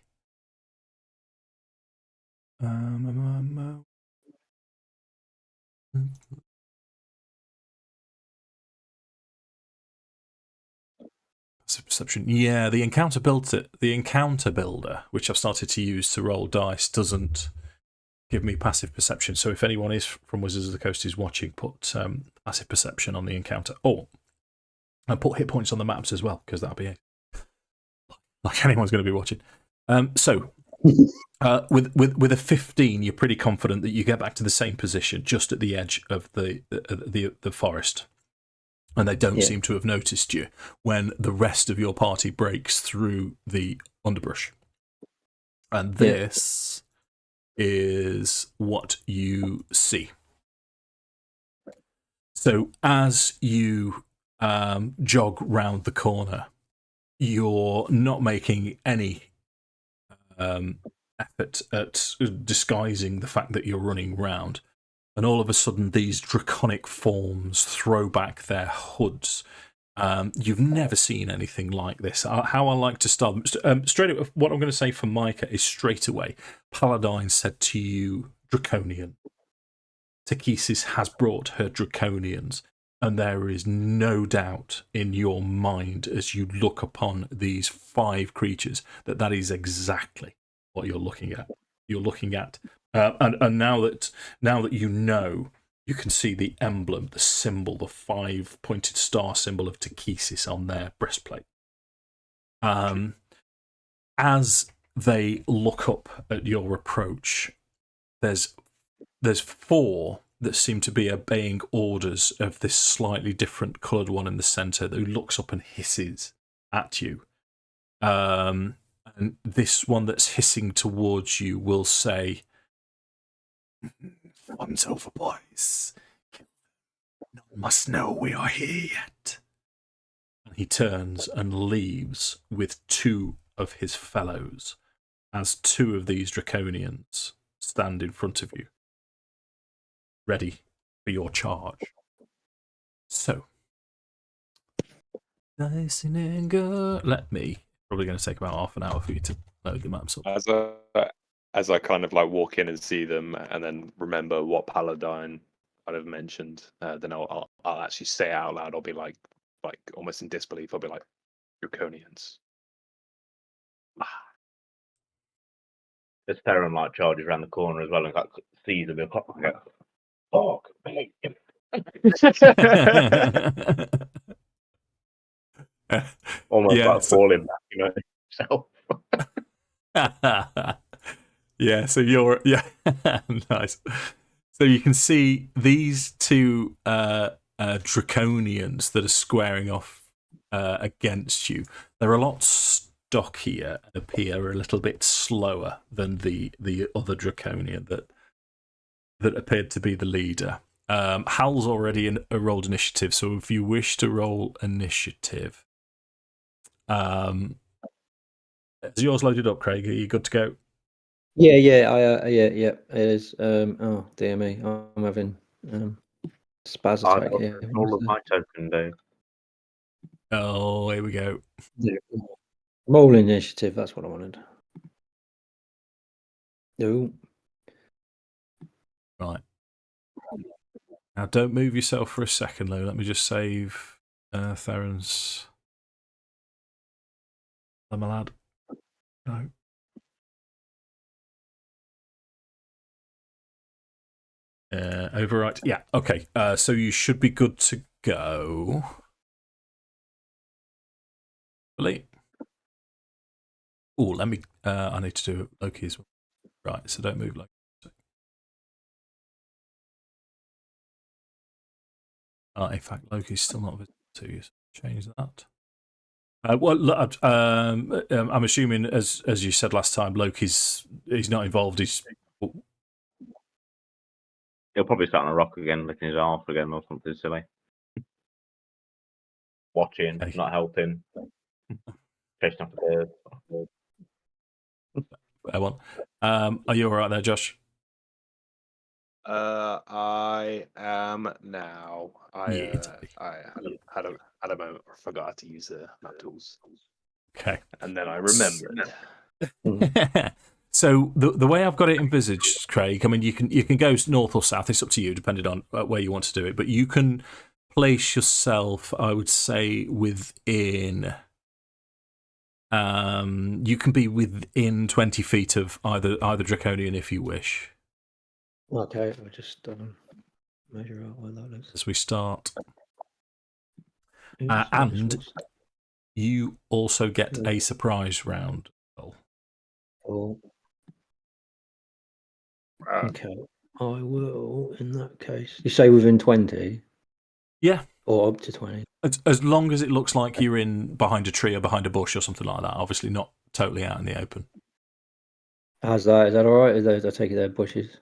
Perception. Yeah, the encounter builder, which I've started to use to roll dice, doesn't give me passive perception. So if anyone is from Wizards of the Coast is watching, put passive perception on the encounter. Oh, and put hit points on the maps as well, because that'll be like anyone's going to be watching. So with a 15, you're pretty confident that you get back to the same position, just at the edge of the forest. And they don't seem to have noticed you when the rest of your party breaks through the underbrush. And this is what you see. So as you jog round the corner, you're not making any effort at disguising the fact that you're running round. And all of a sudden, these draconic forms throw back their hoods. You've never seen anything like this. How I like to start straight away, what I'm going to say for Micah is straight away. Paladine said to you, Draconian. Takesis has brought her Draconians, and there is no doubt in your mind as you look upon these 5 creatures that is exactly what you're looking at. You're looking at. And now that you know, you can see the emblem, the symbol, the 5-pointed star symbol of Takesis on their breastplate. As they look up at your approach, there's 4 that seem to be obeying orders of this slightly different coloured one in the centre who looks up and hisses at you. And this one that's hissing towards you will say, "One's over, boys. No one must know we are here yet." And he turns and leaves with 2 of his fellows as 2 of these Draconians stand in front of you, ready for your charge. So, diceinanger. Probably going to take about half an hour for you to load the maps up. As I kind of like walk in and see them, and then remember what Paladine I'd have mentioned, then I'll actually say it out loud. I'll be like almost in disbelief. I'll be like, Draconians. There's Theron like charges around the corner as well and like sees him and goes, "Fuck me." Almost like falling back, himself. Yeah, so you're nice. So you can see these two draconians that are squaring off against you. They're a lot stockier and appear a little bit slower than the other draconian that appeared to be the leader. Hal's already rolled initiative, so if you wish to roll initiative, is yours loaded up, Craig? Are you good to go? Yeah, it is. Oh dear me, I'm having spaz I've attack got here. all of my token though. Oh, here we go. Yeah. Roll initiative. That's what I wanted. No. Right. Now, don't move yourself for a second, though. Let me just save Theron's. I'm a lad. No. Overwrite. Yeah. Okay. So you should be good to go. Really? Oh, let me. I need to do Loki as well. Right. So don't move Loki. In fact, Loki's still not visible to you. So change that. I'm assuming, as you said last time, he's not involved. He'll probably start on a rock again, licking his arse again, or something silly. Watching, Okay. not helping, chasing after birds. Fair one. Are you all right there, Josh? I am now. I had a moment where I forgot to use the map tools. Okay. And then I remembered. So the way I've got it envisaged, Craig, I mean, you can go north or south. It's up to you, depending on where you want to do it. But you can place yourself, I would say, within. You can be within 20 feet of either draconian if you wish. Okay, I'll just measure out where that is. As we start, and you also get a surprise round. Oh. Okay, I will. In that case, you say within 20. Yeah. Or up to 20. As long as it looks like you're in behind a tree or behind a bush or something like that. Obviously, not totally out in the open. How's that? Is that all right? I take it they're bushes.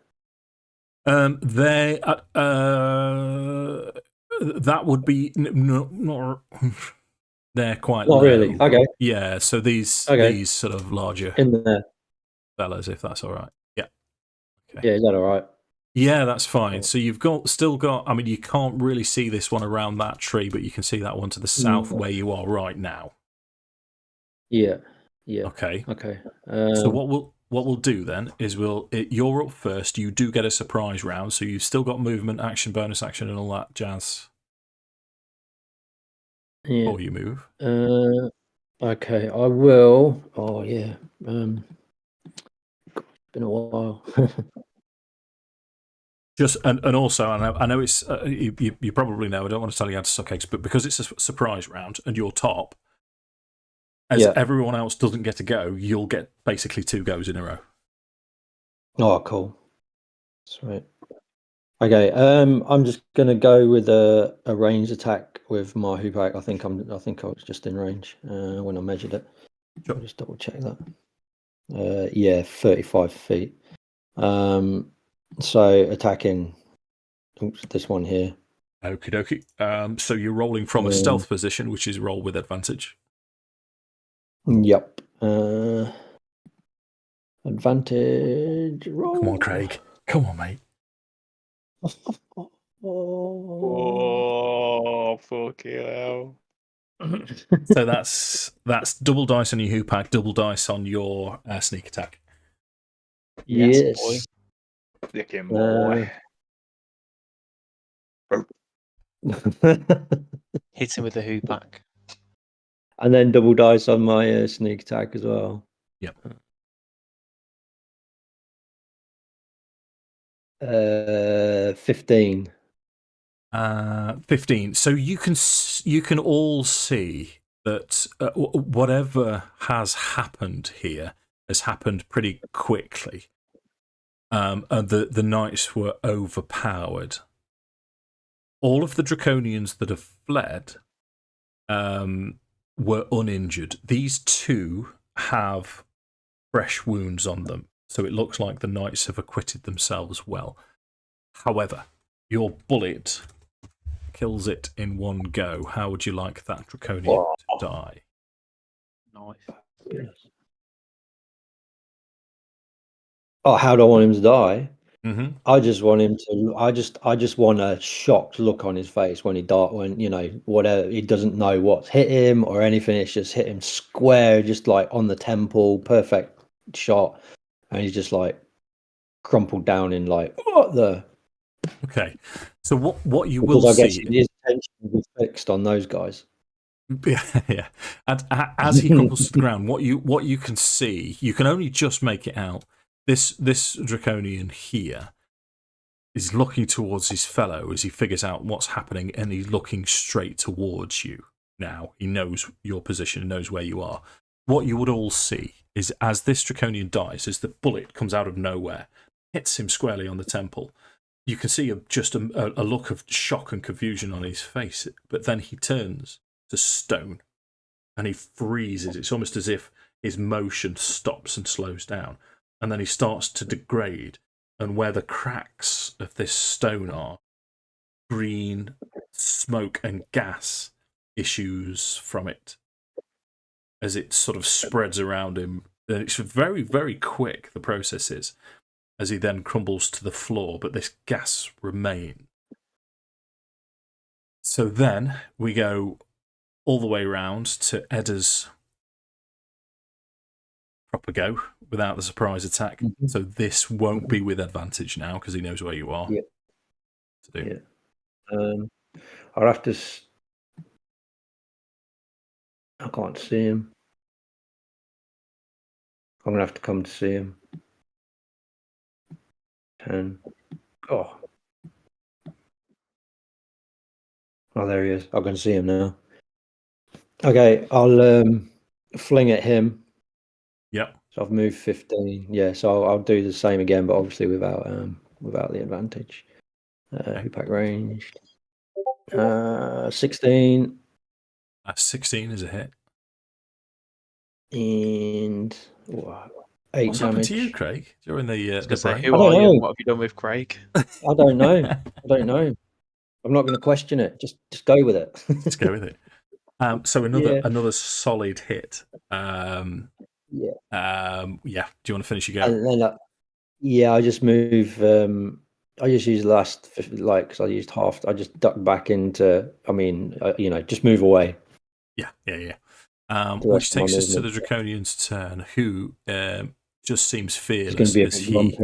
They that would be not. They're quite Not low. really. Okay. Yeah. So these sort of larger in there fellas, if that's all right. Yeah. Okay. Yeah. Is that all right? Yeah, that's fine. So you've still got. I mean, you can't really see this one around that tree, but you can see that one to the south where you are right now. Yeah. Yeah. Okay. Okay. So what we'll do then is you're up first. You do get a surprise round, so you've still got movement, action, bonus action, and all that jazz. Yeah. Before you move. Okay, I will. Oh yeah. Been a while. Just and also, I know it's you probably know. I don't want to tell you how to suck eggs, but because it's a surprise round and you're top, as everyone else doesn't get a go, you'll get basically 2 goes in a row. Oh, cool. Sweet. Okay. I'm just gonna go with a range attack with my hoopak. I think I was just in range when I measured it. Sure. I'll just double check that. Yeah, 35 feet. So attacking this one here. Okie dokie. So you're rolling from a stealth position, which is roll with advantage. Yep. Advantage roll. Come on, Craig. Come on, mate. Oh, fucking hell. So that's double dice on your hoopak, double dice on your sneak attack. Yes. Boy. Dickin' boy. Hit him with a hoopak. And then double dice on my sneak attack as well. Yep. 15. 15. So you can all see that whatever has happened here has happened pretty quickly. and the knights were overpowered. All of the draconians that have fled were uninjured. These two have fresh wounds on them, so it looks like the knights have acquitted themselves well. However, your bullet kills it in one go. How would you like that draconian to die? Nice. Oh, how do I want him to die? Mm-hmm. I just want him to. I just want a shocked look on his face when he when whatever, he doesn't know what's hit him or anything. It's just hit him square, just like on the temple, perfect shot, and he's just like crumpled down in like what the. Okay, so what you Because will I guess see, his attention will be fixed on those guys. yeah, and as he crumples to the ground, what you can see, you can only just make it out. This draconian here is looking towards his fellow as he figures out what's happening, and he's looking straight towards you now. He knows your position, knows where you are. What you would all see is as this draconian dies, as the bullet comes out of nowhere, hits him squarely on the temple, you can see just a look of shock and confusion on his face, but then he turns to stone and he freezes. It's almost as if his motion stops and slows down. And then he starts to degrade, and where the cracks of this stone are, green smoke and gas issues from it as it sort of spreads around him. And it's very, very quick, the process is, as he then crumbles to the floor, but this gas remains. So then we go all the way around to Edda's proper go without the surprise attack. Mm-hmm. So this won't be with advantage now because he knows where you are. Yeah. To do. Yeah. I'll have to. I can't see him. I'm gonna have to come to see him. 10. Oh, there he is. I can see him now. Okay, I'll fling at him. Yep. So I've moved 15. Yeah, so I'll do the same again, but obviously without the advantage. Hoopak ranged. 16. 16 is a hit. And 8 What's damage. happened to you, Craig? You're in the say, who are you? What have you done with Craig? I don't know. I'm not going to question it. Just go with it. Just go with it. So another solid hit. Yeah. Do you want to finish your go? And then, I just move. I just use the last, because I used half. I just duck back into. Just move away. Yeah. Which takes us to the Draconian's turn, who just seems fearless as he.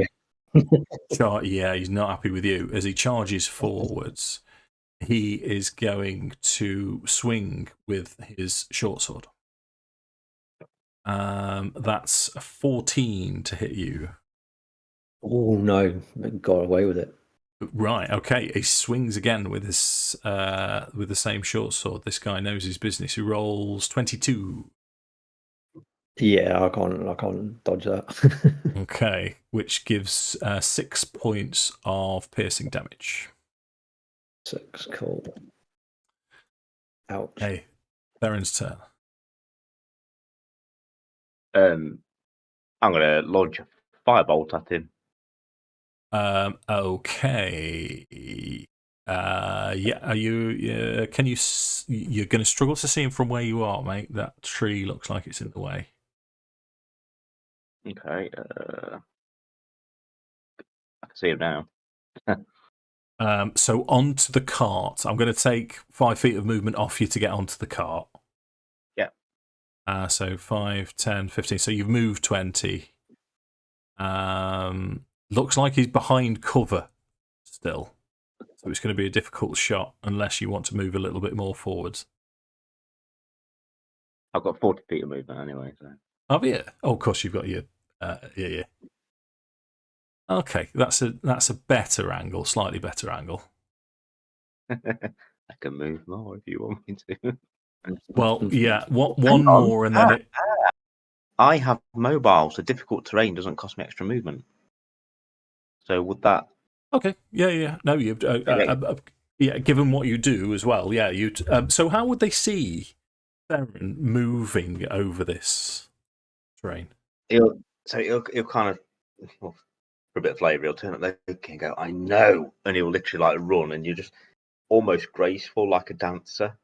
He's not happy with you as he charges forwards. He is going to swing with his short sword. That's a 14 to hit you. Oh no, I got away with it. Right, okay. He swings again with his with the same short sword. This guy knows his business. He rolls 22. Yeah, I can't dodge that. Okay, which gives 6 points of piercing damage. 6, cool. Ouch. Hey, Theron's turn. I'm gonna launch a firebolt at him. Okay. Are you? Can you? You're going to struggle to see him from where you are, mate. That tree looks like it's in the way. Okay. I can see him now. So onto the cart. I'm going to take 5 feet of movement off you to get onto the cart. Yeah. So 5, 10, 15. So you've moved 20. Looks like he's behind cover still. So it's going to be a difficult shot unless you want to move a little bit more forwards. I've got 40 feet of movement anyway. So. Oh, yeah. Oh, of course, you've got your... yeah. Okay, that's a better angle, slightly better angle. I can move more if you want me to. Well, yeah, one more and then it... I have mobile, so difficult terrain doesn't cost me extra movement. So would that? Okay. Yeah. No, you. Yeah. Given what you do as well. Yeah. You. So how would they see Theron moving over this terrain? He'll kind of, well, for a bit of flavour, he'll turn up there and go, "I know," and he'll literally like run, and you just almost graceful like a dancer.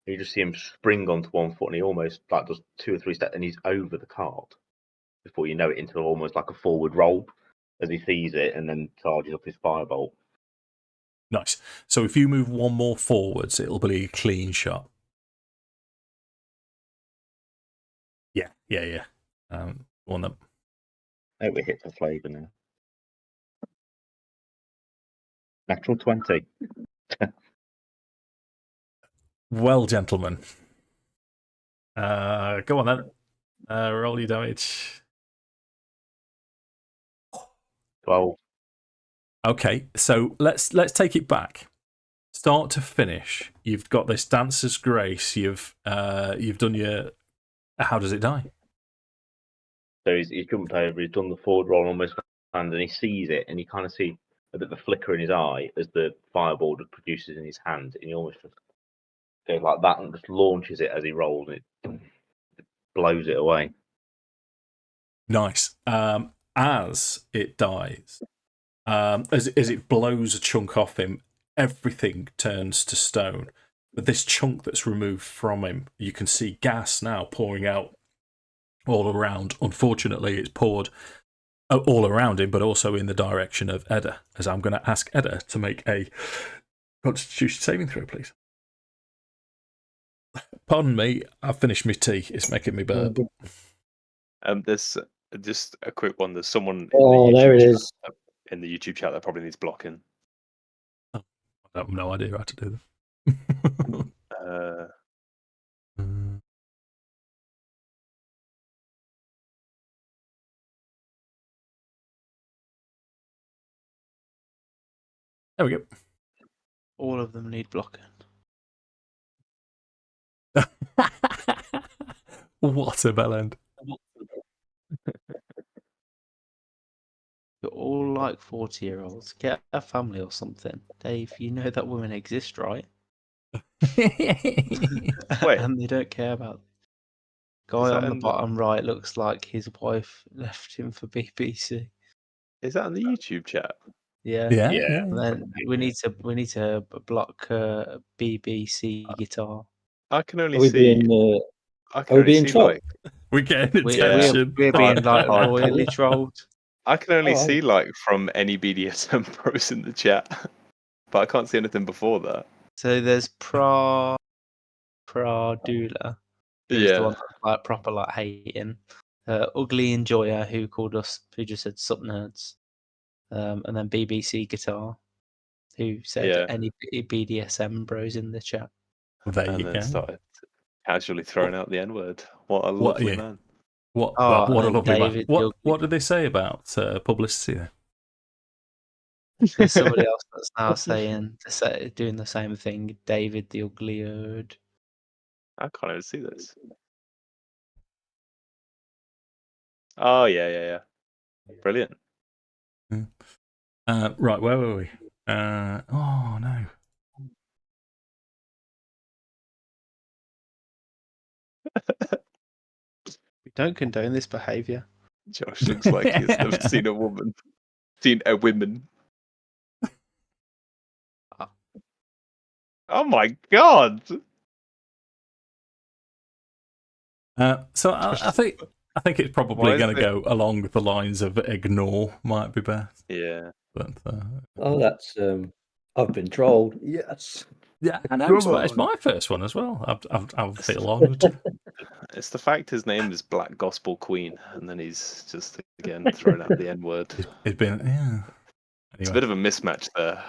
You just see him spring onto one foot, and he almost like does 2 or 3 steps, and he's over the cart before you know it, into almost like a forward roll as he sees it, and then charges up his firebolt. Nice. So if you move one more forwards, it'll be a clean shot. Yeah. One up. Oh, we hit for flavour now. Natural 20. Well, gentlemen. Go on then. Roll your damage. 12. Okay, so let's take it back. Start to finish, you've got this dancer's grace. You've done your. How does it die? So he's jumped over, he's done the forward roll almost, and he sees it, and you kind of see a bit of a flicker in his eye as the fireball produces in his hand, and he almost just goes like that and just launches it as he rolls, and it blows it away. Nice. As it dies, as it blows a chunk off him, everything turns to stone. But this chunk that's removed from him, you can see gas now pouring out all around. Unfortunately, it's poured all around him, but also in the direction of Edda, as I'm going to ask Edda to make a Constitution saving throw, please. Pardon me, I've finished my tea. It's making me burp. There's just a quick one. There's someone there it is. in the YouTube chat that probably needs blocking. I have no idea how to do that. There we go. All of them need blocking. What a bell end. You're all like 40-year-olds. Get a family or something. Dave, you know that women exist, right? Wait. And they don't care about it. Guy on the bottom right looks like his wife left him for BBC. Is that in the YouTube chat? Yeah. Yeah. And then we need to block BBC guitar. I can only Are we see. being, I are can we only being see trolled? like. We're getting We're attention. being like Hard. royally trolled. I can only Oh, see like from any BDSM pros in the chat, but I can't see anything before that. So there's Pradula, who's the one that's like proper like hating. Ugly Enjoyer, who just said sup nerds. And then BBC Guitar, who said any BDSM bros in the chat. There and you then go. started casually throwing out the N-word. What a lovely man. What Oh, a and lovely David man. Gilby. What did they say about publicity there? There's somebody else that's now doing the same thing. David the Ugly Erd. I can't even see this. Oh yeah. Brilliant. Right, where were we? Oh no. We don't condone this behaviour. Josh looks like he's never seen a woman. Seen a woman. Oh my god! So I think it's probably going to go along the lines of ignore might be best. Yeah. But Oh, that's I've been trolled. Yes. yeah, I know it's my first one as well. I'll feel honoured. It's the fact his name is Black Gospel Queen, and then he's just again throwing out the N-word. It's been Anyway. It's a bit of a mismatch there.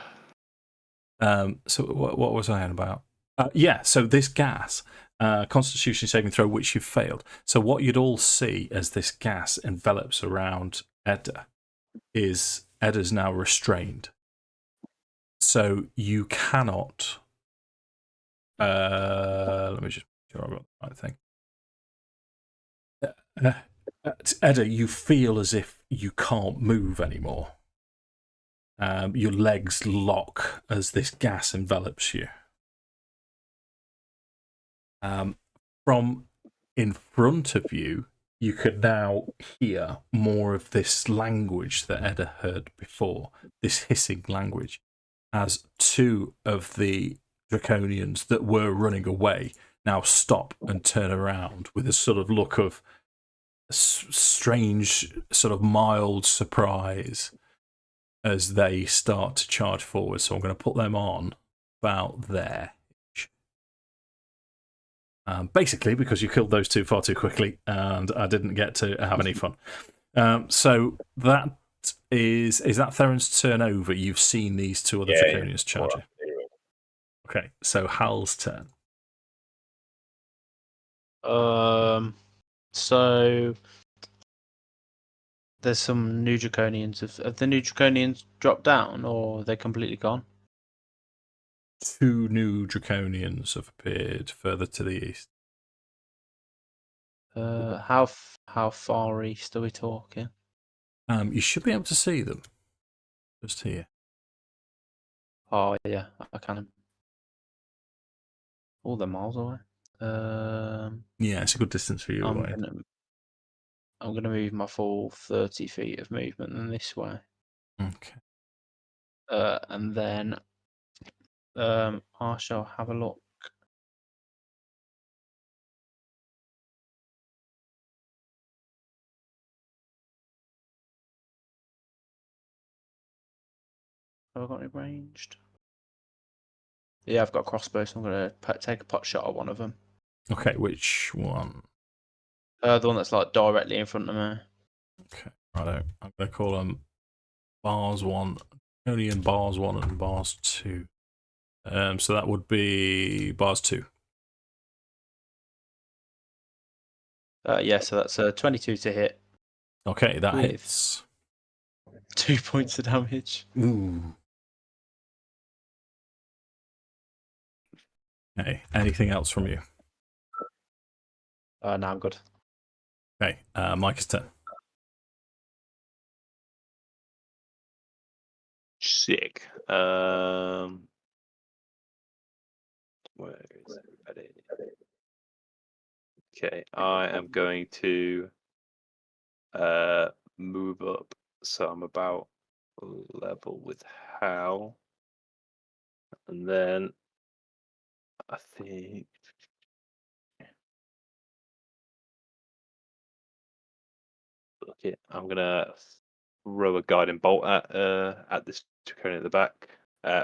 So what was I on about? So this gas, Constitution saving throw, which you've failed. So what you'd all see as this gas envelops around Edda is Edda's now restrained. So you cannot. Let me just make sure I've got the right thing. Edda, you feel as if you can't move anymore. your legs lock as this gas envelops you. From in front of you, you could now hear more of this language that Edda heard before, this hissing language, as two of the Draconians that were running away now stop and turn around with a sort of look of strange, sort of mild surprise as they start to charge forward. So I'm going to put them on about there. Basically, because you killed those two far too quickly, and I didn't get to have any fun. So that is that Theron's turn over? You've seen these two other Draconians charge you. Okay, so Hal's turn. So there's some new Draconians. Have the new Draconians dropped down, or are they completely gone? Two new Draconians have appeared further to the east. How far east are we talking? You should be able to see them just here. Oh yeah, I can. Oh, they're miles away. Yeah, it's a good distance for you away. I'm gonna move my full 30 feet of movement in this way. Okay. And then I shall have a look. Have I got it ranged? Yeah, I've got a crossbow, so I'm going to take a pot shot at one of them. Okay, which one? The one that's like directly in front of me. Okay, righto. I'm going to call them bars 1, Draconian bars 1 and bars 2. So that would be bars 2. Yeah, so that's 22 to hit. Okay, that With hits. 2 points of damage. Ooh. Okay, anything else from you? No, I'm good. Okay, Micah's turn. Sick. Where is everybody? Okay, I am going to move up, so I'm about level with Hal, and then I think okay, I'm gonna throw a guiding bolt at this Draconian at the back.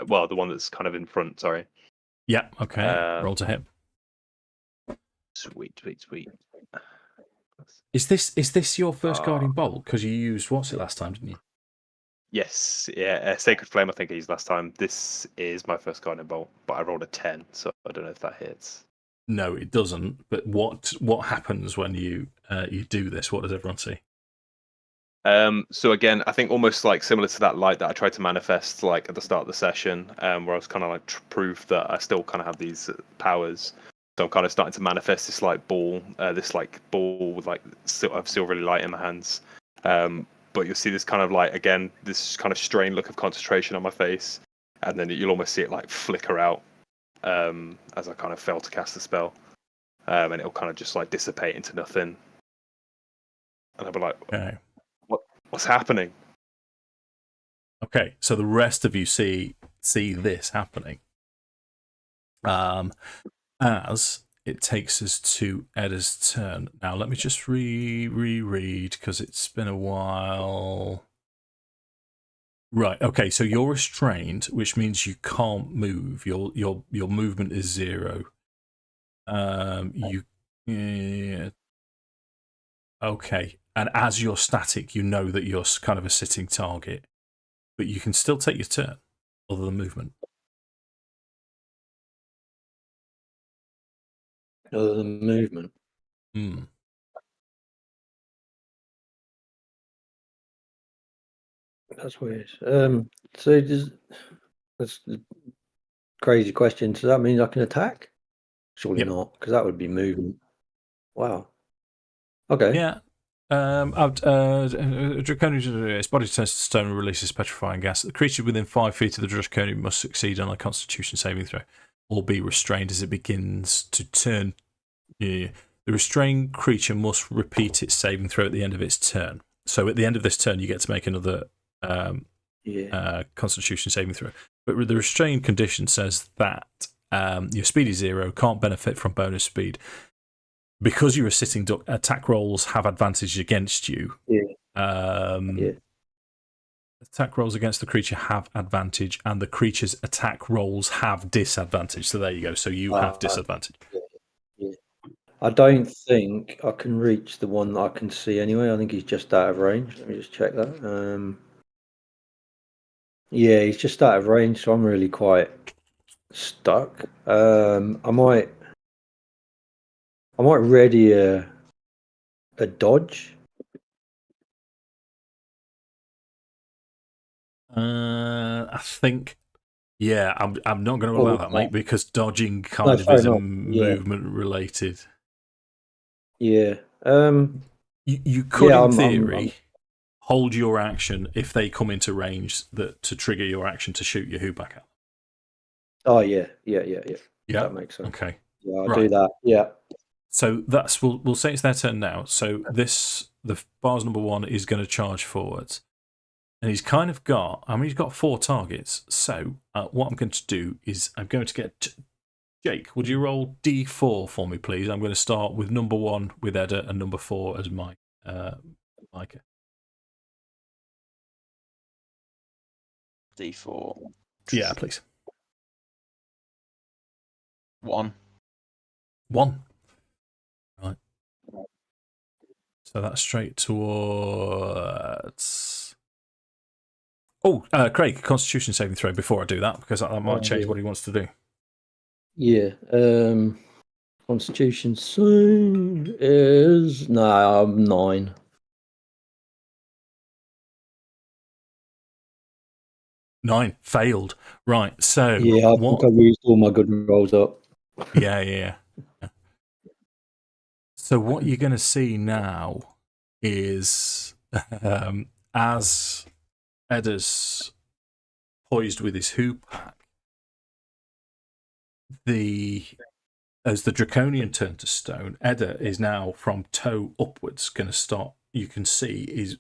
Well, the one that's kind of in front. Sorry. Yeah. Okay. Roll to hit. Sweet. Is this your first guiding bolt? Because you used what's it last time, didn't you? Yes, yeah, Sacred Flame I think I used last time. This is my first guiding bolt, but I rolled a 10, so I don't know if that hits. No, it doesn't. But what happens when you do this? What does everyone see? So again, I think almost like similar to that light that I tried to manifest like at the start of the session, where I was kind of like proof that I still kind of have these powers. So I'm kind of starting to manifest this like ball, with like of silvery light in my hands. But you'll see this kind of like again this kind of strained look of concentration on my face, and then you'll almost see it like flicker out as I kind of fail to cast the spell, and it'll kind of just like dissipate into nothing. And I'll be like, Okay. What's happening? Okay, so the rest of you see this happening. As it takes us to Edda's turn. Now let me just reread because it's been a while. Right. Okay. So you're restrained, which means you can't move. Your movement is 0. Okay. And as you're static, you know that you're kind of a sitting target, but you can still take your turn, other than movement. Other than movement. Hmm. That's weird. So that's a crazy question. Does that mean I can attack? Surely Yep. not, because that would be movement. Wow. Okay. Yeah. Draconian, its body turns to stone and releases petrifying gas. The creature within 5 feet of the Draconian must succeed on a Constitution saving throw, or be restrained as it begins to turn. Yeah. The restrained creature must repeat its saving throw at the end of its turn. So at the end of this turn, you get to make another Constitution saving throw. But the restrained condition says that your speed is 0, can't benefit from bonus speed. Because you're a sitting duck, attack rolls have advantage against you. Attack rolls against the creature have advantage, and the creature's attack rolls have disadvantage. So there you go. So you have disadvantage. I don't think I can reach the one that I can see anyway. I think he's just out of range. Let me just check that. Yeah, he's just out of range, so I'm really quite stuck. I might ready a dodge. I think, yeah, I'm not going to allow that, mate, because dodging kind of fair is enough. movement related. Yeah. You could, Yeah, in theory, hold your action if they come into range to trigger your action to shoot your back out. Oh yeah. That makes sense. Okay. Yeah, I'll do that. Yeah. So that's we'll say it's their turn now. So the bar's number 1 is going to charge forwards, and he's kind of got. I mean, he's got 4 targets. So what I'm going to do is I'm going to get Jake. Would you roll D4 for me, please? I'm going to start with number 1 with Edda and number 4 as Micah. D4. Yeah, please. 1. 1. Right. So that's straight towards. Oh, Craig, Constitution saving throw before I do that, because that might change what he wants to do. Yeah. Constitution save is I'm 9. 9 failed. Right. So yeah, I think I used all my good rolls up. Yeah. So what you're going to see now is as Edda's poised with his pack, as the Draconian turned to stone, Edda is now from toe upwards going to start. You can see he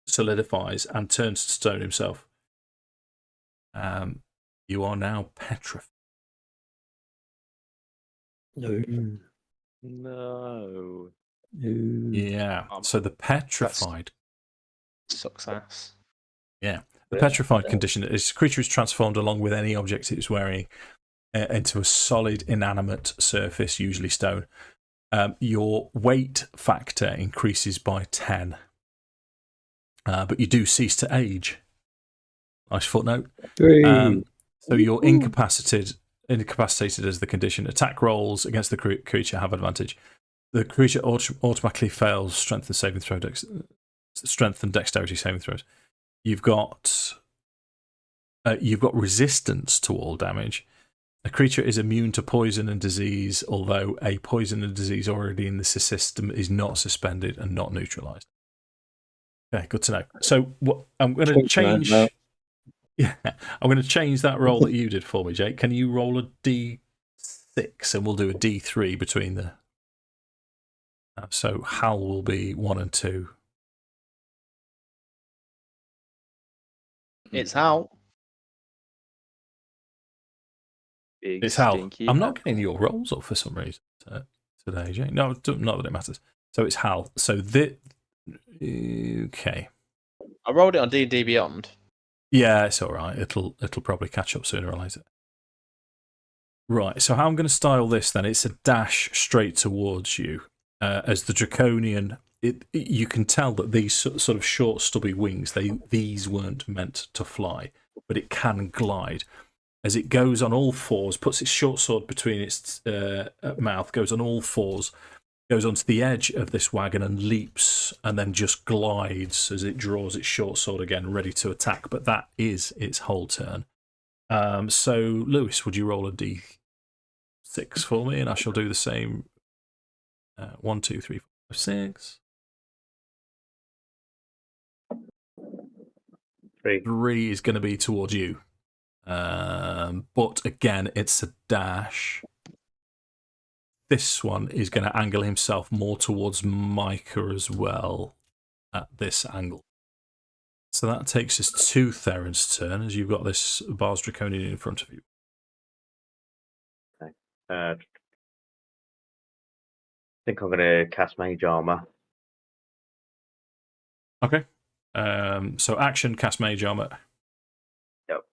solidifies and turns to stone himself. You are now petrified. No. Yeah. So the petrified Success. Yeah. The petrified condition is creature is transformed along with any object it's wearing into a solid inanimate surface, usually stone. Your weight factor increases by 10. But you do cease to age. Nice footnote. So you're incapacitated as the condition. Attack rolls against the creature have advantage. The creature automatically fails strength and dexterity saving throws. You've got resistance to all damage. A creature is immune to poison and disease, although a poison and disease already in the system is not suspended and not neutralized. Okay, good to know. So what I'm going to change. Yeah, I'm going to change that roll that you did for me, Jake. Can you roll a D6 and we'll do a D3 between the. So Hal will be 1 and 2. It's Hal. It's Hal. I'm not getting your rolls up for some reason today, Jake. No, not that it matters. So it's Hal. So okay. I rolled it on D&D Beyond. Yeah, it's all right. It'll probably catch up sooner or later. Right. So how I'm going to style this then? It's a dash straight towards you. As the Draconian, you can tell that these sort of short, stubby wings, these weren't meant to fly, but it can glide. As it goes on all fours, puts its short sword between its mouth, goes on all fours, goes onto the edge of this wagon and leaps, and then just glides as it draws its short sword again, ready to attack. But that is its whole turn. So, Lewis, would you roll a D6 for me? And I shall do the same. 1, 2, 3, 4, 5, 6. 3 is going to be towards you. But again, it's a dash. This one is going to angle himself more towards Micah as well at this angle. So that takes us to Theron's turn, as you've got this Bars Draconian in front of you. Okay. I think I'm going to cast Mage Armor. Okay. So action, cast Mage Armor. Yep.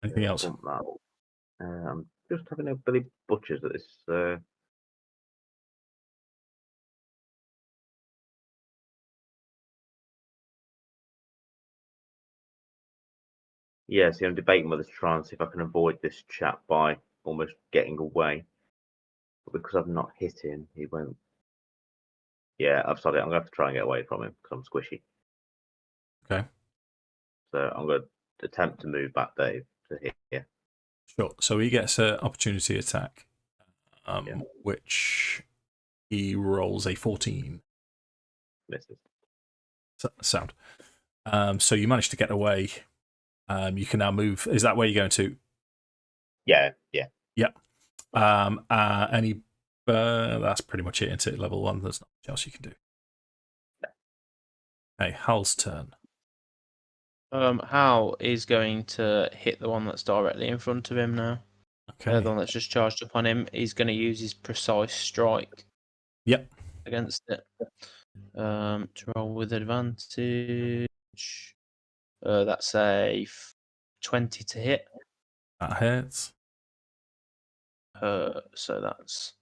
Anything else? I'm just having a Billy Butchers at this. Yeah, see, I'm debating whether to try and see if I can avoid this chap by almost getting away. But because I've not hit him, he won't. Yeah, I've decided I'm going to have to try and get away from him because I'm squishy. Okay. So I'm going to attempt to move back Dave to here. Sure. So he gets an opportunity attack, Yeah. which he rolls a 14. Misses. Sound. So you manage to get away. You can now move. Is that where you're going to? Yeah. Yep. That's pretty much it into level 1. There's not much else you can do. Okay, Hal's turn. Hal is going to hit the one that's directly in front of him now. Okay. The one that's just charged upon him. He's going to use his precise strike. Yep. Against it. To roll with advantage. That's a 20 to hit. That hits. So that's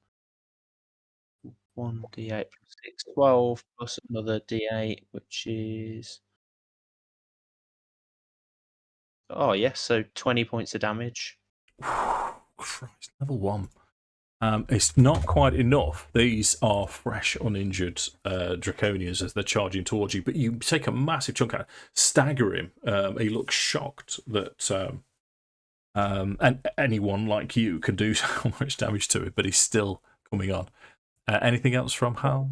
1d8 plus 6, 12 plus another d8, which is. Oh, yes, so 20 points of damage. Christ, level 1. It's not quite enough. These are fresh, uninjured Draconians as they're charging towards you, but you take a massive chunk out, stagger him. He looks shocked that and anyone like you can do so much damage to it, but he's still coming on. Anything else from Hal?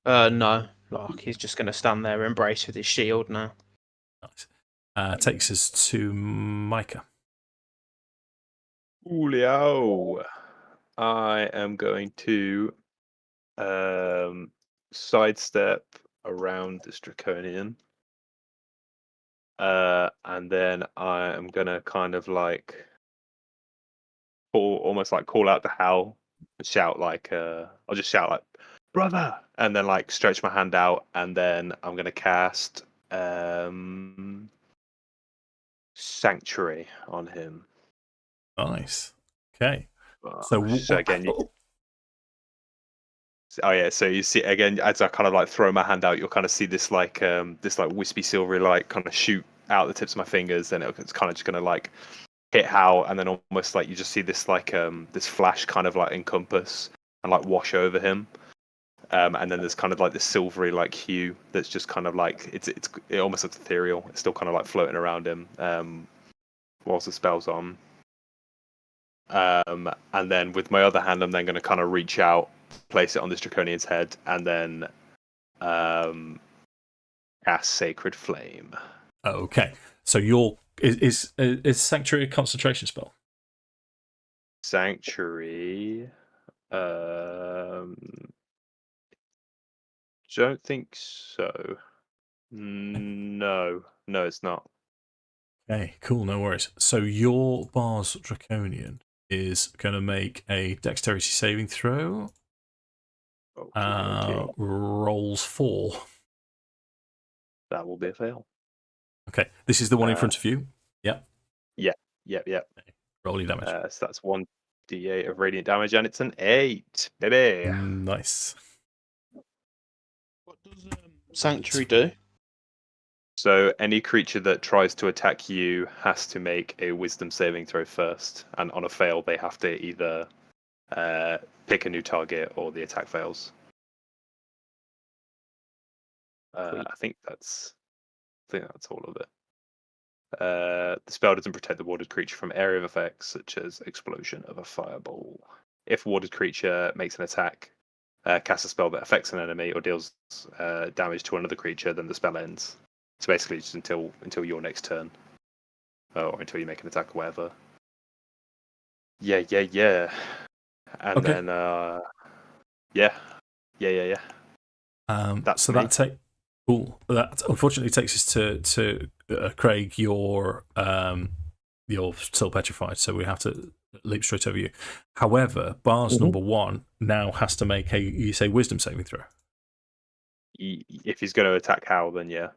No. Like, he's just going to stand there, embrace with his shield now. Nice. Takes us to Micah. Julio. I am going to sidestep around this Draconian. And then I am going to kind of like almost like call out to Hal and shout like, I'll just shout like, brother! And then like stretch my hand out, and then I'm going to cast Sanctuary on him. Nice. Okay. So again, so you see again as I kind of like throw my hand out, you'll kind of see this like wispy silvery light kind of shoot out the tips of my fingers, and it's kind of just gonna like hit Hal, and then almost like you just see this like this flash kind of like encompass and like wash over him, and then there's kind of like this silvery like hue that's just kind of like it almost looks ethereal. It's still kind of like floating around him whilst the spell's on. And then with my other hand, I'm then going to kind of reach out, place it on this Draconian's head, and then cast Sacred Flame. Okay. So is Sanctuary a concentration spell? Sanctuary. Don't think so. No, it's not. Okay, cool, no worries. So your Bars Draconian is going to make a dexterity saving throw. Okay. Rolls 4. That will be a fail. Okay, this is the one in front of you. Yep. Yep. Okay. Roll your damage. So that's 1d8 of radiant damage, and it's an 8, baby. Nice. What does Sanctuary do? So any creature that tries to attack you has to make a Wisdom saving throw first, and on a fail, they have to either pick a new target or the attack fails. I think that's all of it. The spell doesn't protect the warded creature from area of effects such as explosion of a fireball. If warded creature makes an attack cast a spell that affects an enemy or deals damage to another creature, then the spell ends. So basically, just until your next turn, or until you make an attack or whatever. Yeah. And Okay. then, yeah. That's so me. that unfortunately takes us to Craig. You're still petrified, so we have to leap straight over you. However, Bars number 1 now has to make a wisdom saving throw. If he's going to attack Hal, then yeah.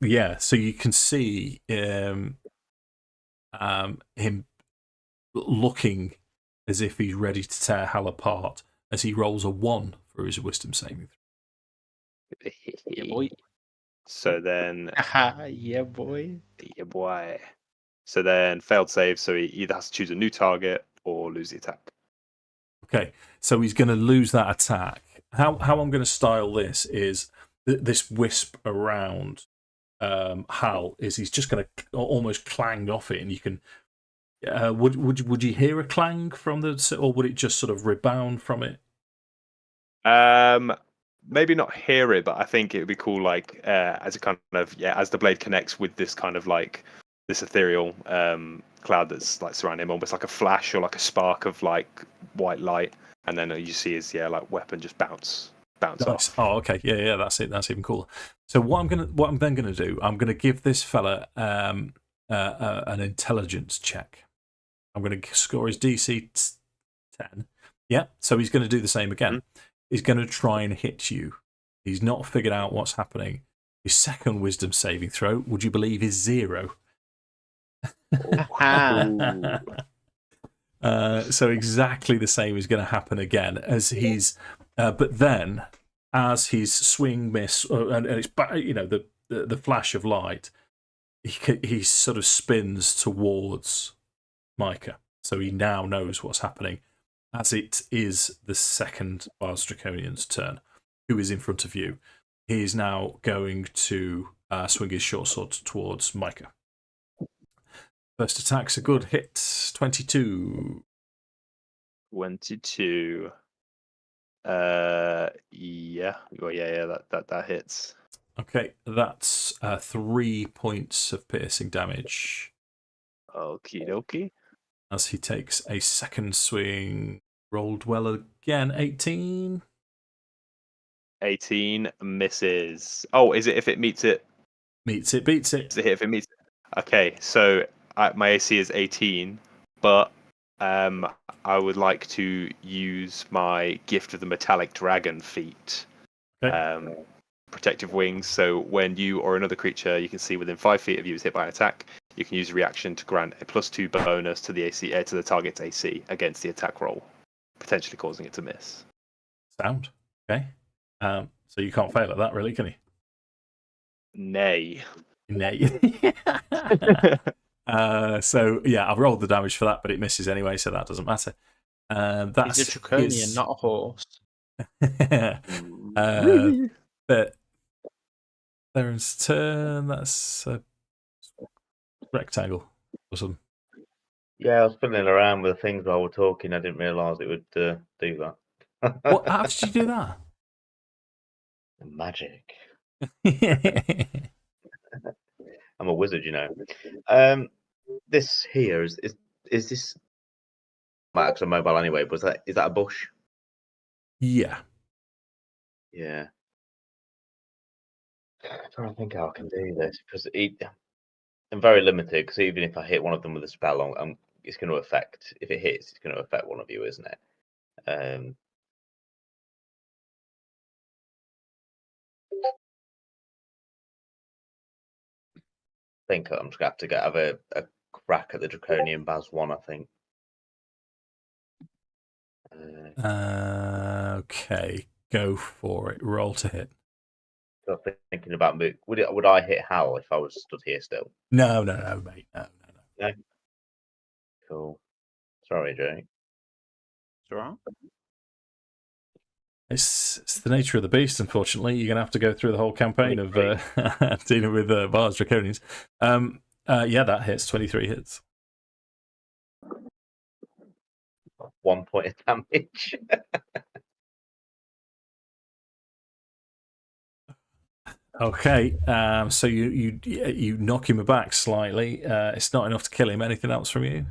Yeah, so you can see him looking as if he's ready to tear Hal apart as he rolls a 1 for his wisdom saving throw. Yeah, boy. So then, Yeah, boy. yeah, boy. So then, failed save. So he either has to choose a new target or lose the attack. Okay, so he's going to lose that attack. How I'm going to style this is this wisp around Hal is he's just going to almost clang off it, and you can. Would you hear a clang from the, or would it just sort of rebound from it? Maybe not hear it, but I think it would be cool, like as a kind of as the blade connects with this kind of like this ethereal cloud that's like surrounding him, almost like a flash or like a spark of like white light, and then you see his like weapon just bounce Nice. off. Oh, okay, yeah, that's it. That's even cooler. So what I'm then gonna do, I'm gonna give this fella an intelligence check. I'm gonna score his DC 10. Yeah, so he's gonna do the same again. He's gonna try and hit you. He's not figured out what's happening. His second wisdom saving throw, would you believe, is 0. So exactly the same is going to happen again as he's, but then as his swing miss and it's the flash of light, he sort of spins towards Micah. So he now knows what's happening, as it is the second Bars Draconian's turn, who is in front of you. He is now going to swing his short sword towards Micah. First attack's a good hit, 22. 22. Yeah. Well, yeah. That hits. Okay, that's 3 points of piercing damage. Okie dokie. As he takes a second swing, rolled well again, 18. 18 misses. Oh, is it if it meets it? Meets it, beats it. Is it hit if it meets it? Okay, so my AC is 18, but I would like to use my Gift of the Metallic Dragon feat. Okay. Protective Wings, so when you or another creature you can see within 5 feet of you is hit by an attack, you can use a reaction to grant a +2 bonus to the AC to the target's AC against the attack roll, potentially causing it to miss. Sound. Okay. So you can't fail at that, really, can you? Nay. So yeah, I've rolled the damage for that, but it misses anyway, so that doesn't matter. That's He's a draconian, not a horse. But Theron's turn. That's a rectangle or something. Yeah, I was fiddling around with the things while we're talking. I didn't realise it would do that. What? How did you do that? Magic. I'm a wizard, you know. This here is this Max on mobile anyway? Is that a bush? Yeah. Yeah. I don't think I can do this because I'm very limited. Because even if I hit one of them with a spell, it's going to affect. If it hits, it's going to affect one of you, isn't it? I think I'm just going to have a crack at the Draconian Baz one, I think. Okay, go for it. Roll to hit. I'm thinking about would I hit Hal if I was stood here still? No, mate. No. Cool. Sorry, Jake. It's all right. It's the nature of the beast, unfortunately. You're going to have to go through the whole campaign of dealing with Bars Draconians. Yeah, that hits. 23 hits. 1 point of damage. Okay, so you knock him aback slightly. It's not enough to kill him. Anything else from you?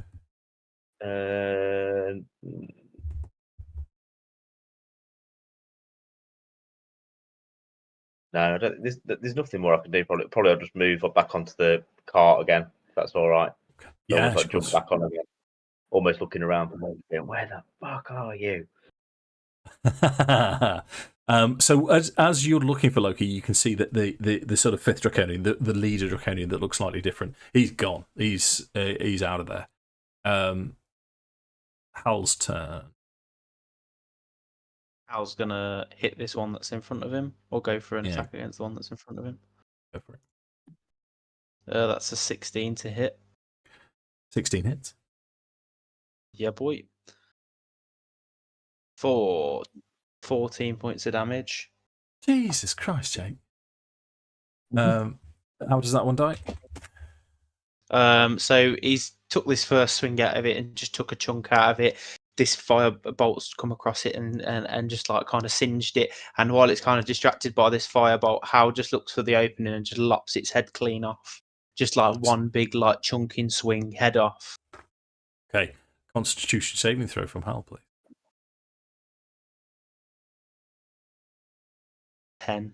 No, I don't, there's nothing more I can do. Probably I'll just move back onto the cart again. If that's all right. Yeah, Almost like of jump course. back on again. Almost looking around for me, going, where the fuck are you? So as you're looking for Loki, you can see that the sort of fifth draconian, the leader draconian that looks slightly different, he's gone. He's out of there. Hal's turn. Hal's gonna hit this one that's in front of him, or go for an Yeah. attack against the one that's in front of him. Go for it. That's a 16 to hit. 16 hits. Yeah, boy. For 14 points of damage. Jesus Christ, Jake. How does that one die? So he's took this first swing out of it and just took a chunk out of it. This fire bolt's come across it and just like kind of singed it. And while it's kind of distracted by this firebolt, Hal just looks for the opening and just lops its head clean off. Just like one big like chunking swing, head off. Okay. Constitution saving throw from Hal, please. 10.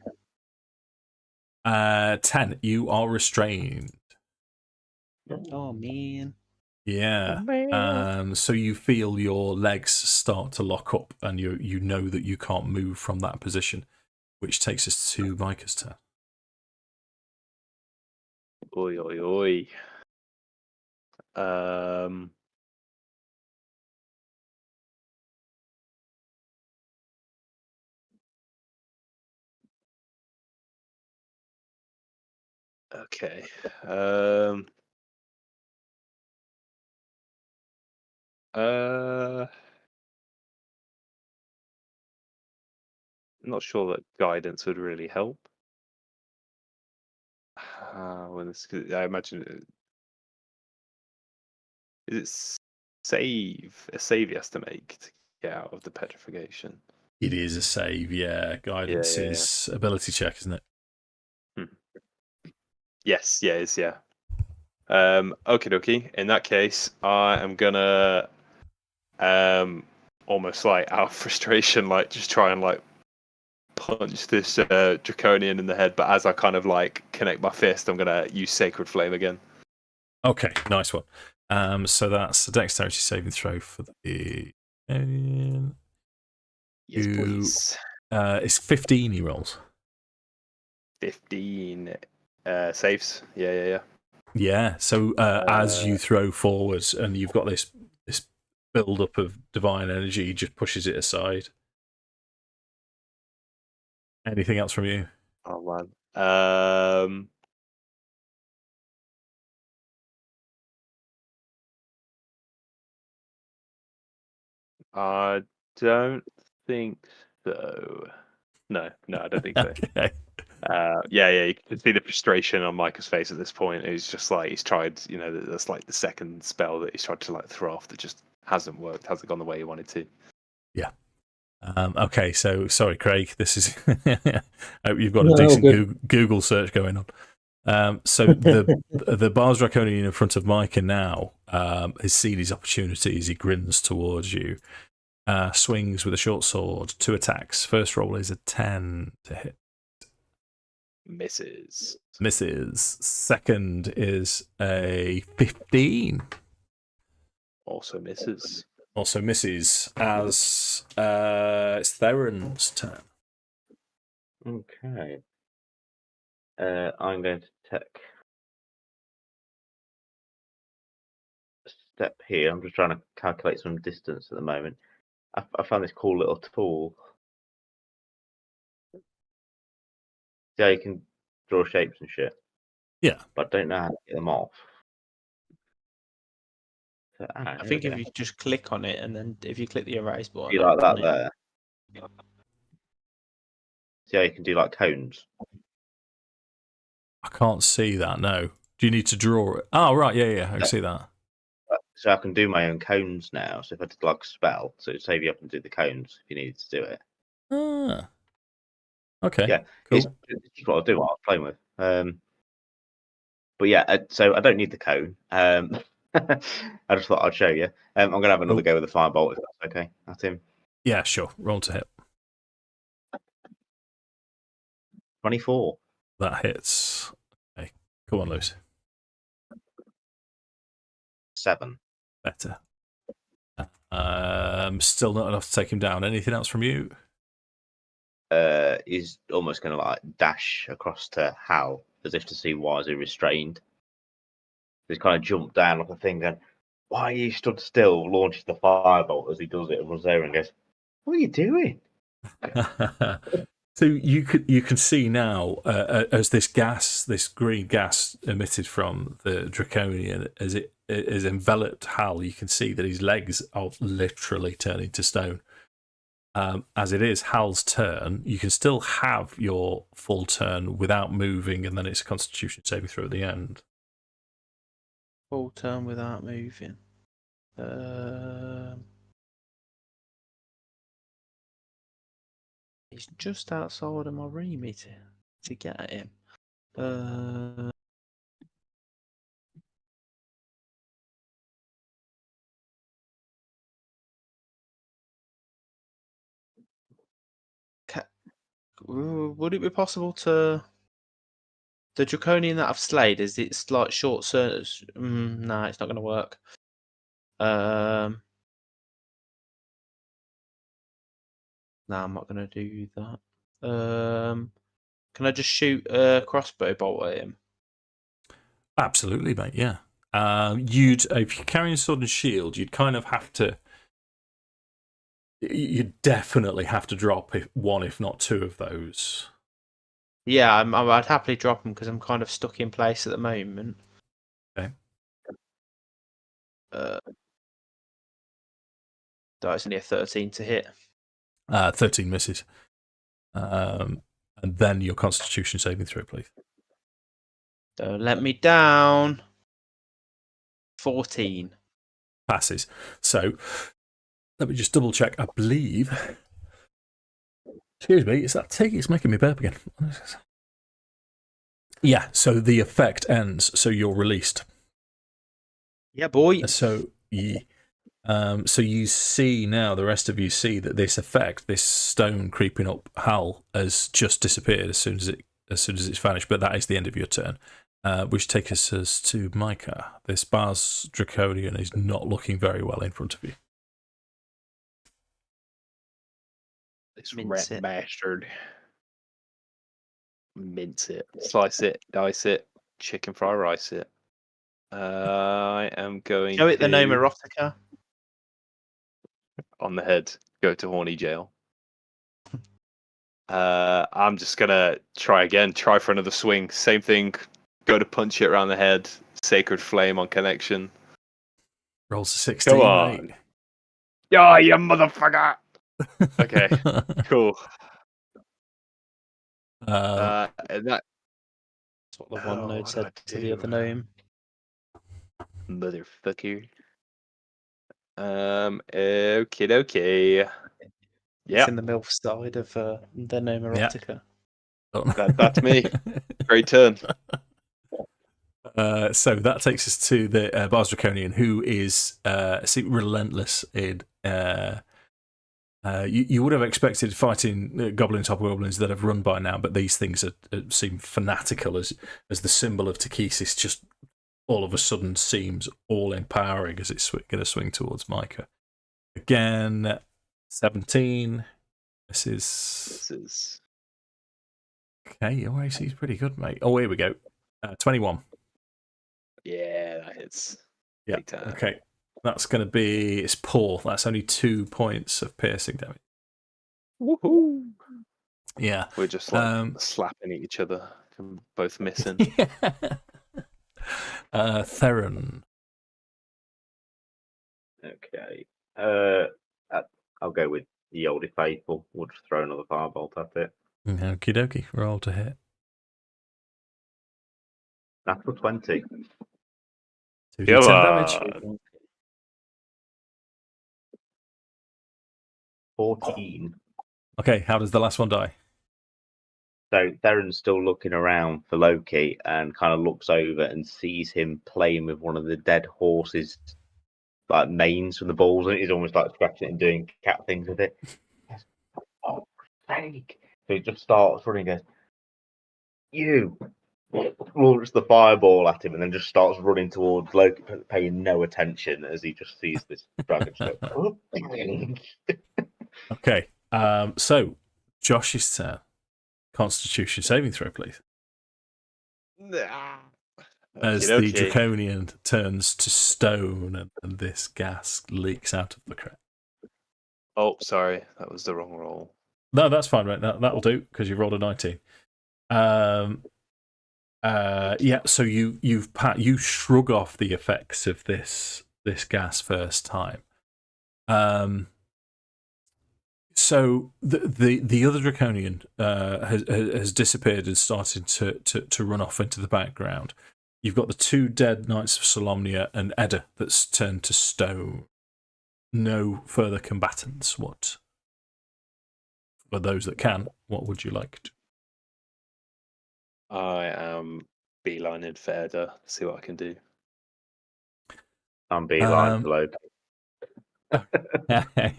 10. You are restrained. Oh man. Yeah. So you feel your legs start to lock up, and you know that you can't move from that position, which takes us to Micah's turn. Oi, oi, oi. Okay. I'm not sure that guidance would really help. When this, I imagine, is it a save he has to make to get out of the petrification? It is a save, yeah. Guidance Yeah. is ability check, isn't it? Yes, yeah, it's yeah. Okie dokie. In that case, I am gonna almost like out of frustration, like just try and like punch this draconian in the head. But as I kind of like connect my fist, I'm gonna use Sacred Flame again. Okay, nice one. So that's a dexterity saving throw for the Yes, please. It's 15 he rolls. 15 saves. Yeah. Yeah. So as you throw forwards and you've got this build up of divine energy, he just pushes it aside. Anything else from you? Oh man. I don't think so. No, I don't think so. Okay. Yeah, you can see the frustration on Micah's face at this point. He's just like he's tried, that's like the second spell that he's tried to like throw off that just hasn't worked, hasn't gone the way he wanted to. Yeah. Okay, so sorry, Craig. This is I hope you've got a decent Google search going on. So the Bars Draconian in front of Micah now has seen his opportunity as he grins towards you. Swings with a short sword, 2 attacks. First roll is a 10 to hit. Misses. Second is a 15. Also misses. As it's Theron's turn. Okay. I'm going to take a step here. I'm just trying to calculate some distance at the moment. I found this cool little tool. See how you can draw shapes and shit? Yeah. But I don't know how to get them off. So, I think if you just click on it and then if you click the erase button. you like that there. See how you can do like cones? I can't see that, no. Do you need to draw it? Oh, right, yeah, I can see that. So I can do my own cones now. So if I did like a spell, so it'd save you up and do the cones if you needed to do it. Ah. Okay. Yeah, Cool. it's what I do. What I was playing with. But yeah, so I don't need the cone. I just thought I'd show you. I'm gonna have another Cool. go with the firebolt if that's okay. That's him. Yeah, sure. Roll to hit. 24. That hits. Okay. Come on, Lucy. 7. Better. Still not enough to take him down. Anything else from you? He's almost gonna like dash across to Hal as if to see why is he restrained. He's kind of jumped down like a thing and why are you stood still? Launches the firebolt as he does it and runs over and goes, "What are you doing?" So you can see now as this green gas emitted from the draconian, as it is enveloped Hal, you can see that his legs are literally turning to stone. As it is Hal's turn, you can still have your full turn without moving, and then it's a Constitution saving throw at the end. Full turn without moving. He's just outside of my remit to get at him. Would it be possible to the draconian that I've slayed? Is it's like short surge? No, it's not going to work. No, I'm not going to do that. Can I just shoot a crossbow bolt at him? Absolutely, mate. Yeah. You'd if you're carrying a sword and shield, you'd kind of have to. You definitely have to drop one, if not two, of those. Yeah, I'd happily drop them because I'm kind of stuck in place at the moment. Okay. That's only a 13 to hit. 13 misses. And then your Constitution saving throw, please. Don't let me down. 14. Passes. So let me just double check. I believe. Excuse me, is that tea? It's making me burp again. Yeah, so the effect ends, so you're released. Yeah, boy. So you see now, the rest of you see that this effect, this stone creeping up Hal, has just disappeared as soon as it's vanished. But that is the end of your turn, which takes us to Micah. This Bars Draconian is not looking very well in front of you. This Mince rat it. bastard. Mince it. Slice it. Dice it. Chicken fry rice it. I am going Show it to... the name erotica. On the head. Go to horny jail. I'm just going to try again. Try for another swing. Same thing. Go to punch it around the head. Sacred flame on connection. Rolls a 16, Come on. mate. Yeah, you motherfucker! Okay, cool. And that... That's what the one node said to the other gnome. Motherfucker. Okay. Yeah, It's in the MILF side of the name erotica. that's me. Great turn. So that takes us to the Bars Draconian, who is relentless in. You would have expected fighting goblins, hobgoblins that have run by now, but these things seem fanatical as the symbol of Takesis just all of a sudden seems all empowering as it's going to swing towards Micah. Again, 17. This is okay. Your AC is pretty good, mate. Oh, here we go. 21. Yeah, that hits. Yeah. Big time. Okay. That's going to be... It's poor. That's only 2 points of piercing damage. Woohoo! Yeah. We're just like slapping at each other. Both missing. Theron. Okay. I'll go with the oldie faithful. We'll just throw another firebolt at it. Okie dokie. Roll to hit. Natural 20. 2d10 damage. 14. Okay, how does the last one die? So Theron's still looking around for Loki and kind of looks over and sees him playing with one of the dead horses, like manes from the balls, and he's almost like scratching it and doing cat things with it. Oh, sake! So he just starts running and goes, "You!" Launches the fireball at him and then just starts running towards Loki, paying no attention as he just sees this dragon. Okay. So Josh's turn. Constitution saving throw, please. As the Okey-dokey. draconian turns to stone and this gas leaks out of the crack. Oh, sorry, that was the wrong roll. No, that's fine, right? That'll do because you rolled a 19. Yeah. So you shrug off the effects of this gas first time. So the other draconian has disappeared and started to run off into the background. You've got the two dead knights of Solamnia and Edda that's turned to stone. No further combatants. What? For those that can, what would you like to? I am beelining for Edda. See what I can do. I'm beeline for Loki.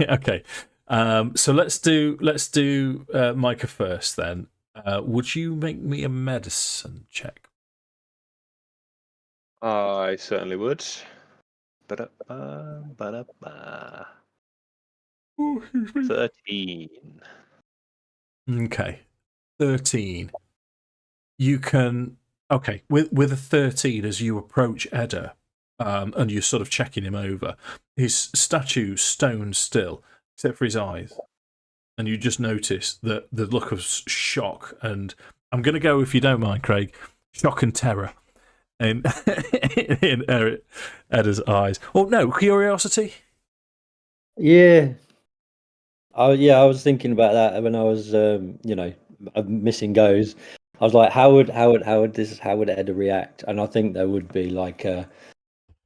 Okay. So let's do Micah first then. Would you make me a medicine check? I certainly would. Ba-da-ba. 13. Okay. 13. You can with a 13 as you approach Edda, and you're sort of checking him over, his statue's stone still, except for his eyes. And you just notice that the look of shock and I'm gonna go, if you don't mind, Craig, shock and terror in Edda's eyes. Oh no, curiosity. Yeah. I was thinking about that when I was, missing goes. I was like, how would Edda react? And I think there would be like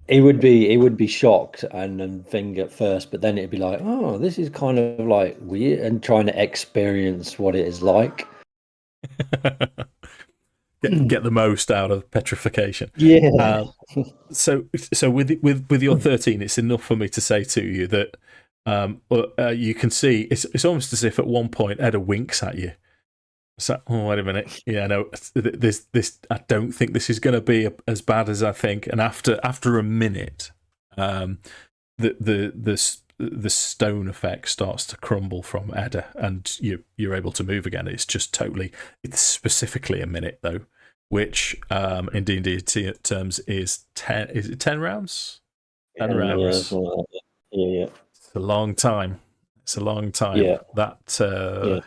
he would be shocked and thing at first, but then it'd be like, oh, this is kind of like weird, and trying to experience what it is like. Get the most out of petrification. Yeah. So with your 13, it's enough for me to say to you that you can see it's almost as if at one point Edda winks at you. So, oh, wait a minute. Yeah, no, this. I don't think this is going to be as bad as I think. And after a minute, the stone effect starts to crumble from Edda, and you're able to move again. It's just totally. It's specifically a minute though, which in D&D terms is 10. Is it 10 rounds? 10 rounds. Yeah. It's a long time. Yeah. That.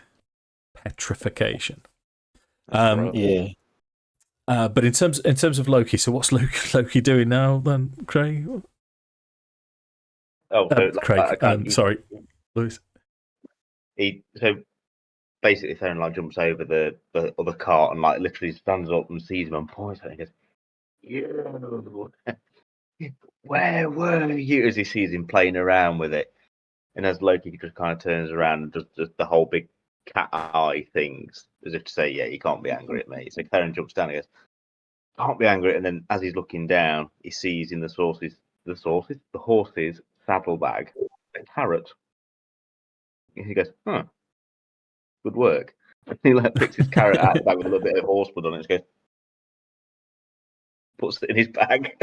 Petrification. Yeah. But in terms of Loki, so what's Loki doing now then, Craig? Oh, so Craig. Sorry, Lewis. So basically, Theron like jumps over the other cart and like literally stands up and sees him and points at him and goes, "You, where were you?" As he sees him playing around with it, and as Loki just kind of turns around and does the whole big cat eye things as if to say, yeah, you can't be angry at me. So Theron jumps down and goes, can't be angry. And then as he's looking down, he sees in the horse's saddlebag a carrot. And he goes, huh, good work. And he like picks his carrot out of the bag with a little bit of horse blood on it and goes, puts it in his bag.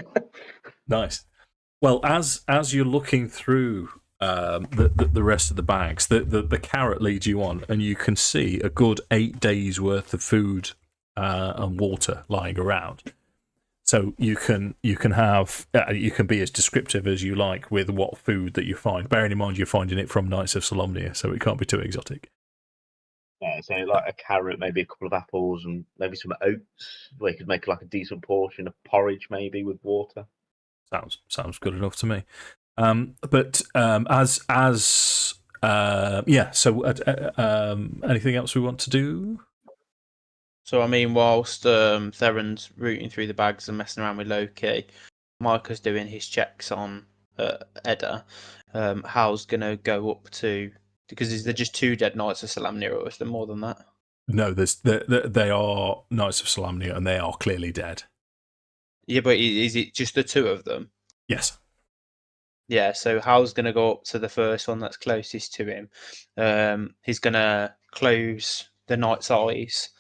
Nice. Well, as you're looking through the rest of the bags, the carrot leads you on, and you can see a good 8 days worth of food and water lying around. So you can be as descriptive as you like with what food that you find. Bearing in mind you're finding it from Knights of Solamnia, so it can't be too exotic. Yeah, so like a carrot, maybe a couple of apples, and maybe some oats, where you could make like a decent portion of porridge, maybe with water. Sounds good enough to me. Anything else we want to do? So, I mean, whilst Theron's rooting through the bags and messing around with Loki, Micah's doing his checks on Edda. Hal's going to go up to... Because is there just 2 dead knights of Solamnia, or is there more than that? No, they are Knights of Solamnia, and they are clearly dead. Yeah, but is it just the two of them? Yes. Yeah, so Hal's going to go up to the first one that's closest to him. He's going to close the knight's eyes,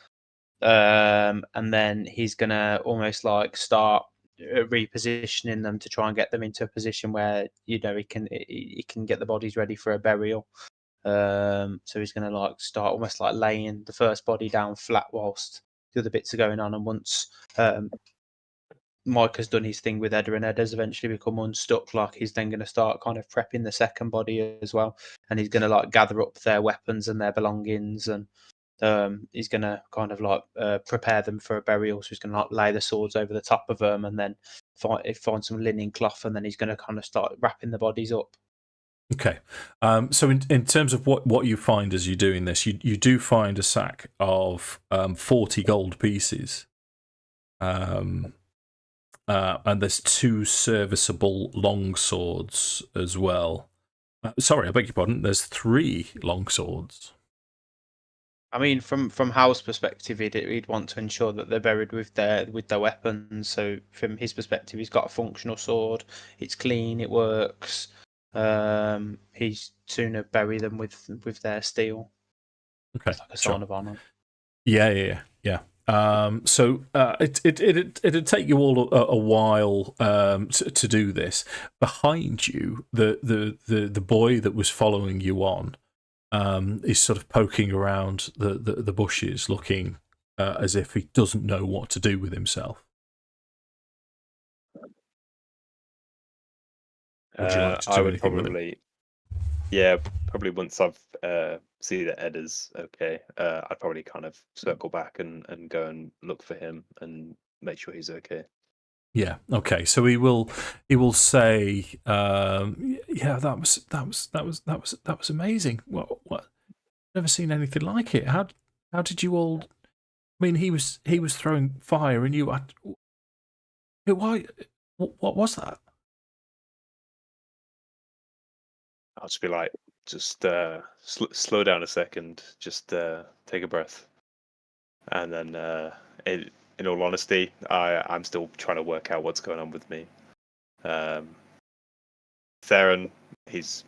and then he's going to almost like start repositioning them to try and get them into a position where he can get the bodies ready for a burial. So he's going to like start almost like laying the first body down flat whilst the other bits are going on, and once Micah's done his thing with Edda, and Edda's eventually become unstuck, like he's then going to start kind of prepping the second body as well, and he's going to like gather up their weapons and their belongings, and he's going to kind of like prepare them for a burial. So he's going to like lay the swords over the top of them, and then find some linen cloth, and then he's going to kind of start wrapping the bodies up. Okay. So in terms of what you find as you're doing this, you do find a sack of 40 gold pieces. And there's 2 serviceable long swords as well. Sorry, I beg your pardon. There's 3 long swords. I mean, from Hal's perspective, he'd want to ensure that they're buried with their weapons. So from his perspective, he's got a functional sword. It's clean. It works. He's sooner bury them with their steel. Okay, It's like a sign of honor. Yeah. So it'd take you all a while to do this. Behind you, the boy that was following you on is sort of poking around the bushes, looking as if he doesn't know what to do with himself. Would you like to do I would anything with it? probably once I've see that Edda's okay, I'd probably kind of circle back and go and look for him and make sure he's okay. Yeah. Okay. So he will say, "Yeah, that was amazing. What? Never seen anything like it. How did you all? I mean, he was throwing fire, and you. Why? What was that?" I'll just be like, just slow down a second, just take a breath, and then in all honesty, I'm still trying to work out what's going on with me. Theron, he's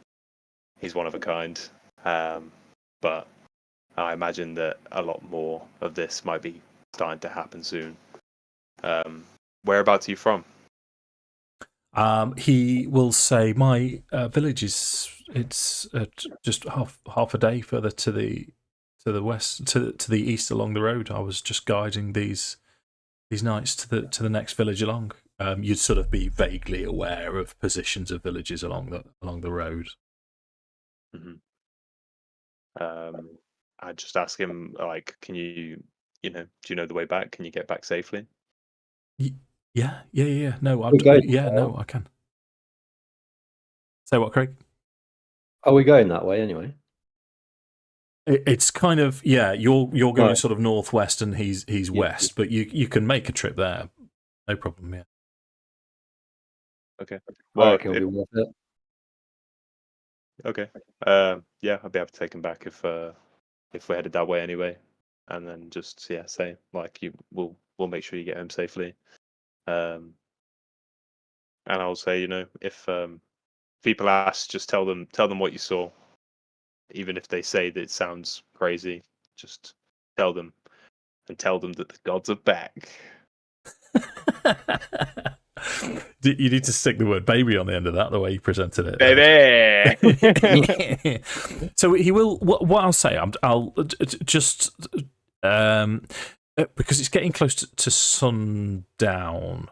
one of a kind, but I imagine that a lot more of this might be starting to happen soon. Whereabouts are you from? He will say, "My village is just half a day further to the west, to the east along the road. I was just guiding these knights to the next village along." You'd sort of be vaguely aware of positions of villages along the road. Mm-hmm. I'd just ask him, like, can you do you know the way back? Can you get back safely? Yeah. No, I can. Say what, Craig? Are we going that way anyway? It's kind of, yeah. You're going Right. sort of northwest, and he's west, but you can make a trip there, no problem. Yeah. Okay. I Well, reckon it'll be worth it. okay. Yeah, I'd be able to take him back if we're headed that way anyway, and then just say like we'll make sure you get home safely. And I'll say, if people ask, just tell them what you saw, even if they say that it sounds crazy. Just tell them that the gods are back. You need to stick the word "baby" on the end of that, the way you presented it. Baby. So he will. What I'll say, I'll just because it's getting close to sundown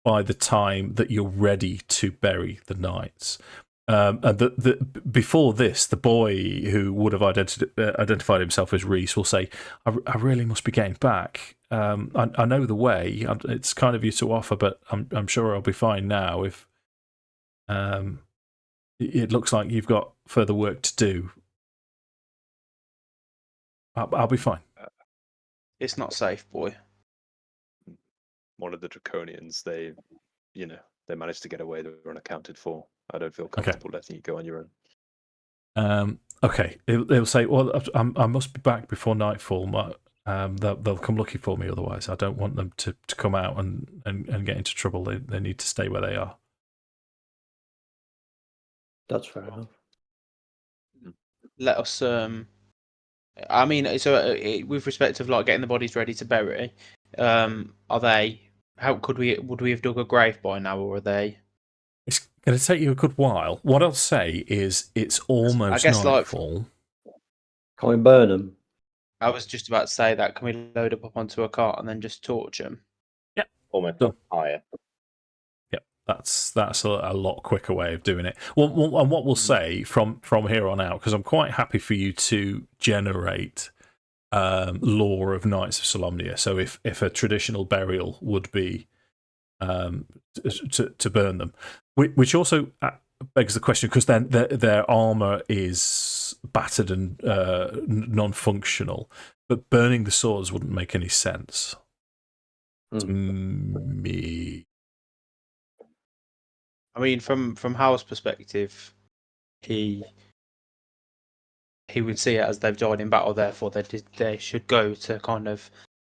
by the time that you're ready to bury the knights. And before this, the boy who would have identified himself as Reese will say, I really must be getting back. I know the way. It's kind of you to offer, but I'm sure I'll be fine now. If it looks like you've got further work to do, I'll be fine. It's not safe, boy. One of the draconians, they managed to get away. They were unaccounted for. I don't feel comfortable letting you go on your own. Okay, he'll say, "Well, I must be back before nightfall. They'll come looking for me otherwise. I don't want them to come out and get into trouble. They need to stay where they are." That's fair enough. Let us. I mean, so with respect of like getting the bodies ready to bury, are they? How would we have dug a grave by now, or are they? It's going to take you a good while. What I'll say is it's almost guess, like, nightfall. Can we burn them? I was just about to say that. Can we load up onto a cart and then just torch them? Almost Done. higher. Yep, that's a lot quicker way of doing it. Well, and what we'll say from here on out, because I'm quite happy for you to generate lore of Knights of Solamnia. So if a traditional burial would be to burn them, which also begs the question, because then their armor is battered and non-functional, but burning the swords wouldn't make any sense to me. I mean, from Hal's perspective, he would see it as they've died in battle. Therefore, they should go to kind of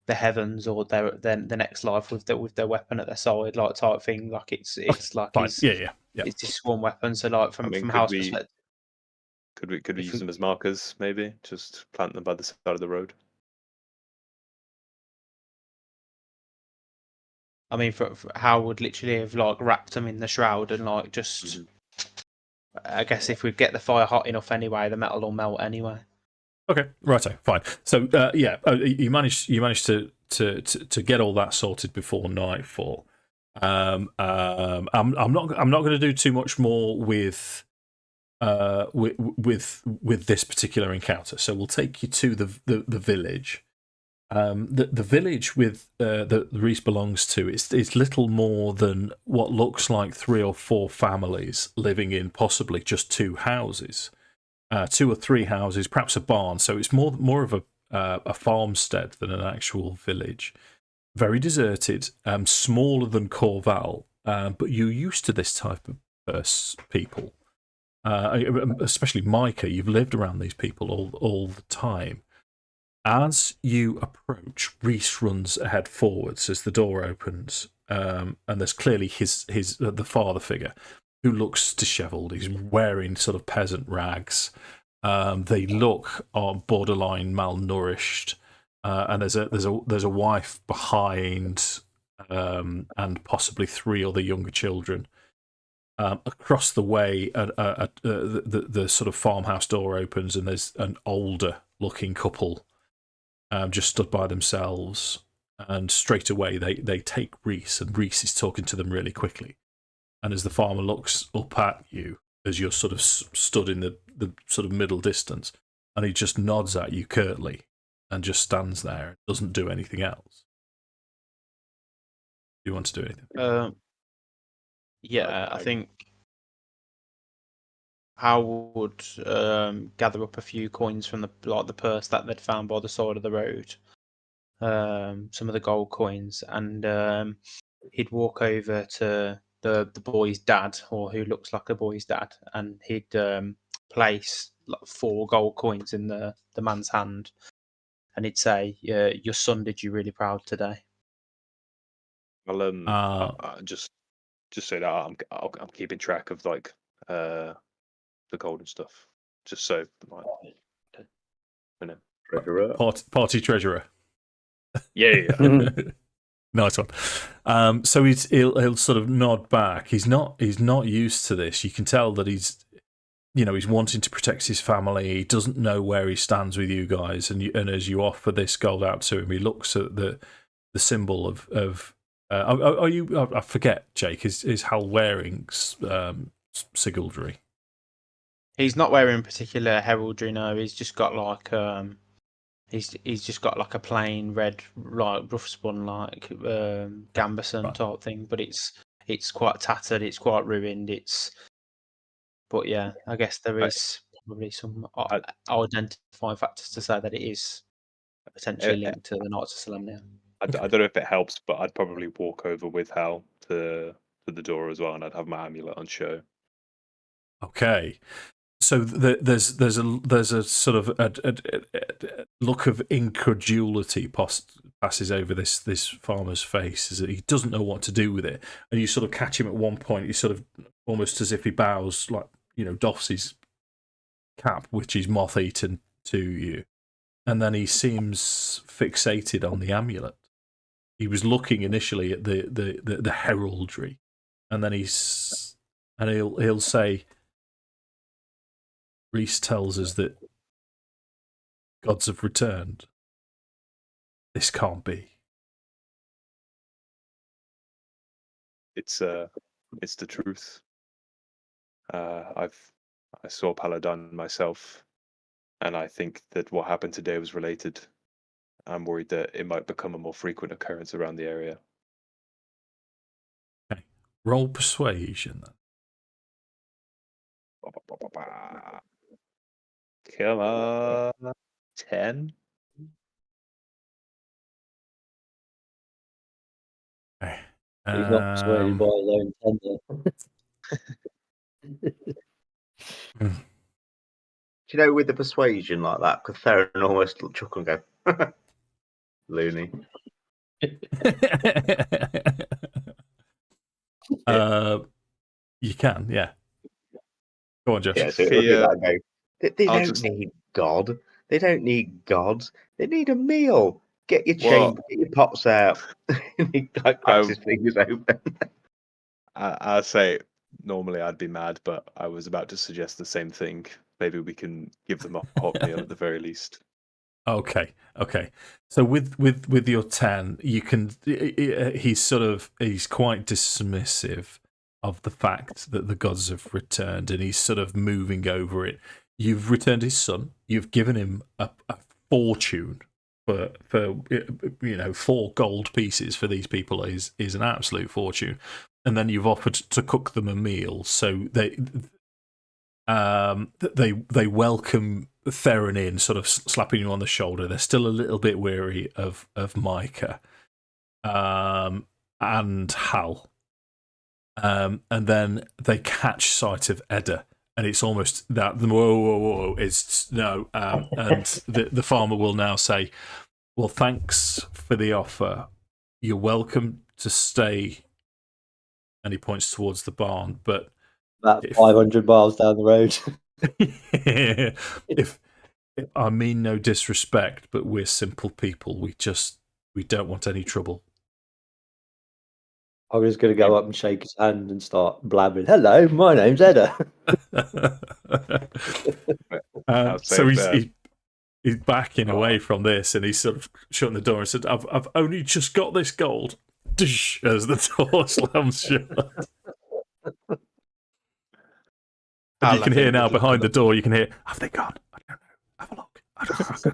the heavens or the next life with their weapon at their side, like type thing. Like it's like Fine. Yeah. it's his sworn weapon. So like from Hal's perspective, could we use them as markers? Maybe just plant them by the side of the road. I mean, for Hal would literally have like wrapped them in the shroud and like just. I guess if we get the fire hot enough anyway, the metal will melt anyway. Okay, righto, fine. So you managed to get all that sorted before nightfall. I'm not going to do too much more with this particular encounter. So we'll take you to the village. The village with that Reese belongs to is little more than what looks like 3 or 4 families living in possibly just 2 houses, 2 or 3 houses, perhaps a barn. So it's more of a farmstead than an actual village. Very deserted, smaller than Corval, but you're used to this type of people, especially Micah. You've lived around these people all the time. As you approach, Reese runs ahead forwards as the door opens, and there's clearly the father figure, who looks dishevelled. He's wearing sort of peasant rags. They look borderline malnourished, and there's a wife behind, and possibly 3 other younger children. Across the way, the sort of farmhouse door opens, and there's an older looking couple. Just stood by themselves, and straight away they take Reese, and Reese is talking to them really quickly. And as the farmer looks up at you, as you're sort of stood in the sort of middle distance, and he just nods at you curtly, and just stands there and doesn't do anything else. Do you want to do anything? Yeah, I think Hal would gather up a few coins from the purse that they'd found by the side of the road, some of the gold coins, and he'd walk over to the boy's dad, or who looks like a boy's dad, and he'd place like 4 gold coins in the man's hand, and he'd say, "Your son did you really proud today." Well, just so that I'm keeping track of like the gold and stuff, just so like, you know. Treasurer. Party treasurer. Yeah. Nice one. So he'll sort of nod back. He's not used to this. You can tell that he's wanting to protect his family. He doesn't know where he stands with you guys. And as you offer this gold out to him, he looks at the symbol of. Are you? I forget. Jake, is Hal wearing sigildry? He's not wearing particular heraldry. No, he's just got like he's just got like a plain red, like rough spun, like gambeson type thing. But it's quite tattered. It's quite ruined. But yeah, I guess there is probably some identifying factors to say that it is potentially linked to the Knights of Solamnia. I don't know if it helps, but I'd probably walk over with Hal to the door as well, and I'd have my amulet on show. Okay. So there's a sort of a look of incredulity passes over this farmer's face, as he doesn't know what to do with it. And you sort of catch him at one point. He sort of almost as if he bows, like, doffs his cap, which is moth-eaten, to you, and then he seems fixated on the amulet. He was looking initially at the heraldry, and then he'll say, Reese tells us that gods have returned. This can't be. It's the truth. I saw Paladine myself, and I think that what happened today was related. I'm worried that it might become a more frequent occurrence around the area. Okay. Roll persuasion then. Come on. 10? Okay. He's not persuaded by his own tender. Do you know, with the persuasion like that, could Theron almost chuckle and go, loony? You can, yeah. Go on, Josh. Yeah, so it'll be that go. They don't need God. They don't need gods. They need a meal. Get your chamber, get your pots out. He cracks his fingers open. I say normally I'd be mad, but I was about to suggest the same thing. Maybe we can give them a hot meal at the very least. Okay. So with your 10, you can. He's quite dismissive of the fact that the gods have returned, and he's sort of moving over it. You've returned his son. You've given him a fortune for 4 gold pieces for these people is an absolute fortune, and then you've offered to cook them a meal. So they welcome Theron in, sort of slapping you on the shoulder. They're still a little bit weary of Micah and Hal. And then they catch sight of Edda, and it's almost that whoa, it's no. And the farmer will now say, "Well, thanks for the offer. You're welcome to stay." And he points towards the barn, but about 500 miles down the road. if I mean no disrespect, but we're simple people. We don't want any trouble. I'm just going to go up and shake his hand and start blabbing. Hello, my name's Edda. So he's backing away from this, and he's sort of shutting the door and said, "I've only just got this gold." As the door slams shut. And you can hear now behind the door. You can hear, "Have they gone? I don't know. Have a look. I don't know."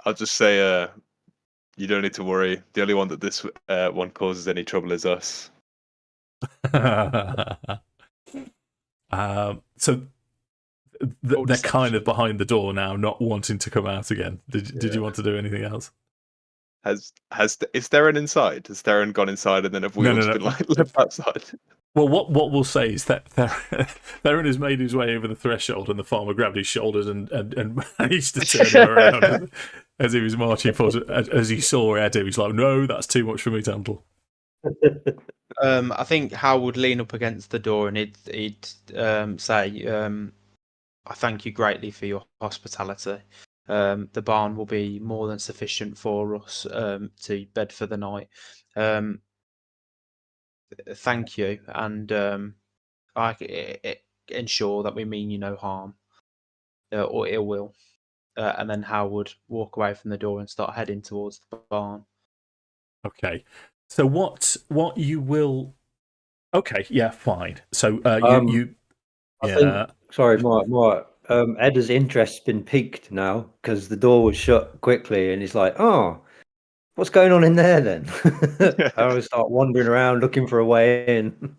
I'll just say, you don't need to worry. The only one that this one causes any trouble is us. So they're kind of behind the door now, not wanting to come out again. Did you want to do anything else? Is Theron inside? Has Theron gone inside, and then have we all been left outside? Well, what we'll say is that Theron has made his way over the threshold, and the farmer grabbed his shoulders and managed to turn him around as he was marching forward. As he saw Edda, he was like, "No, that's too much for me to handle." I think Hal would lean up against the door and he'd say, "I thank you greatly for your hospitality. The barn will be more than sufficient for us to bed for the night. Thank you, and I ensure that we mean you no harm or ill will." And then Hal would walk away from the door and start heading towards the barn. Okay, so what you will? Okay, yeah, fine. So you I think, sorry, Mark. Edda's interest's been piqued now because the door was shut quickly, and he's like, "Oh, what's going on in there then?" I always start wandering around looking for a way in.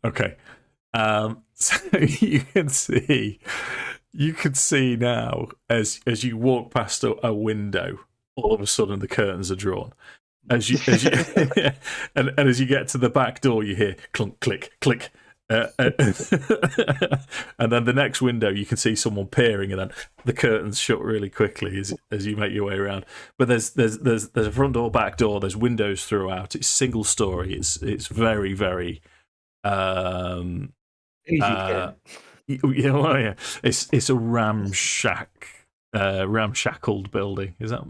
Okay, so you can see now as you walk past a window, all of a sudden the curtains are drawn. As you and as you get to the back door, you hear clunk, click, click, And then the next window, you can see someone peering, and then the curtains shut really quickly as you make your way around. But there's a front door, back door. There's windows throughout. It's single story. It's very very. Easy to get in. Yeah, well, yeah. It's a ramshackled building. Is that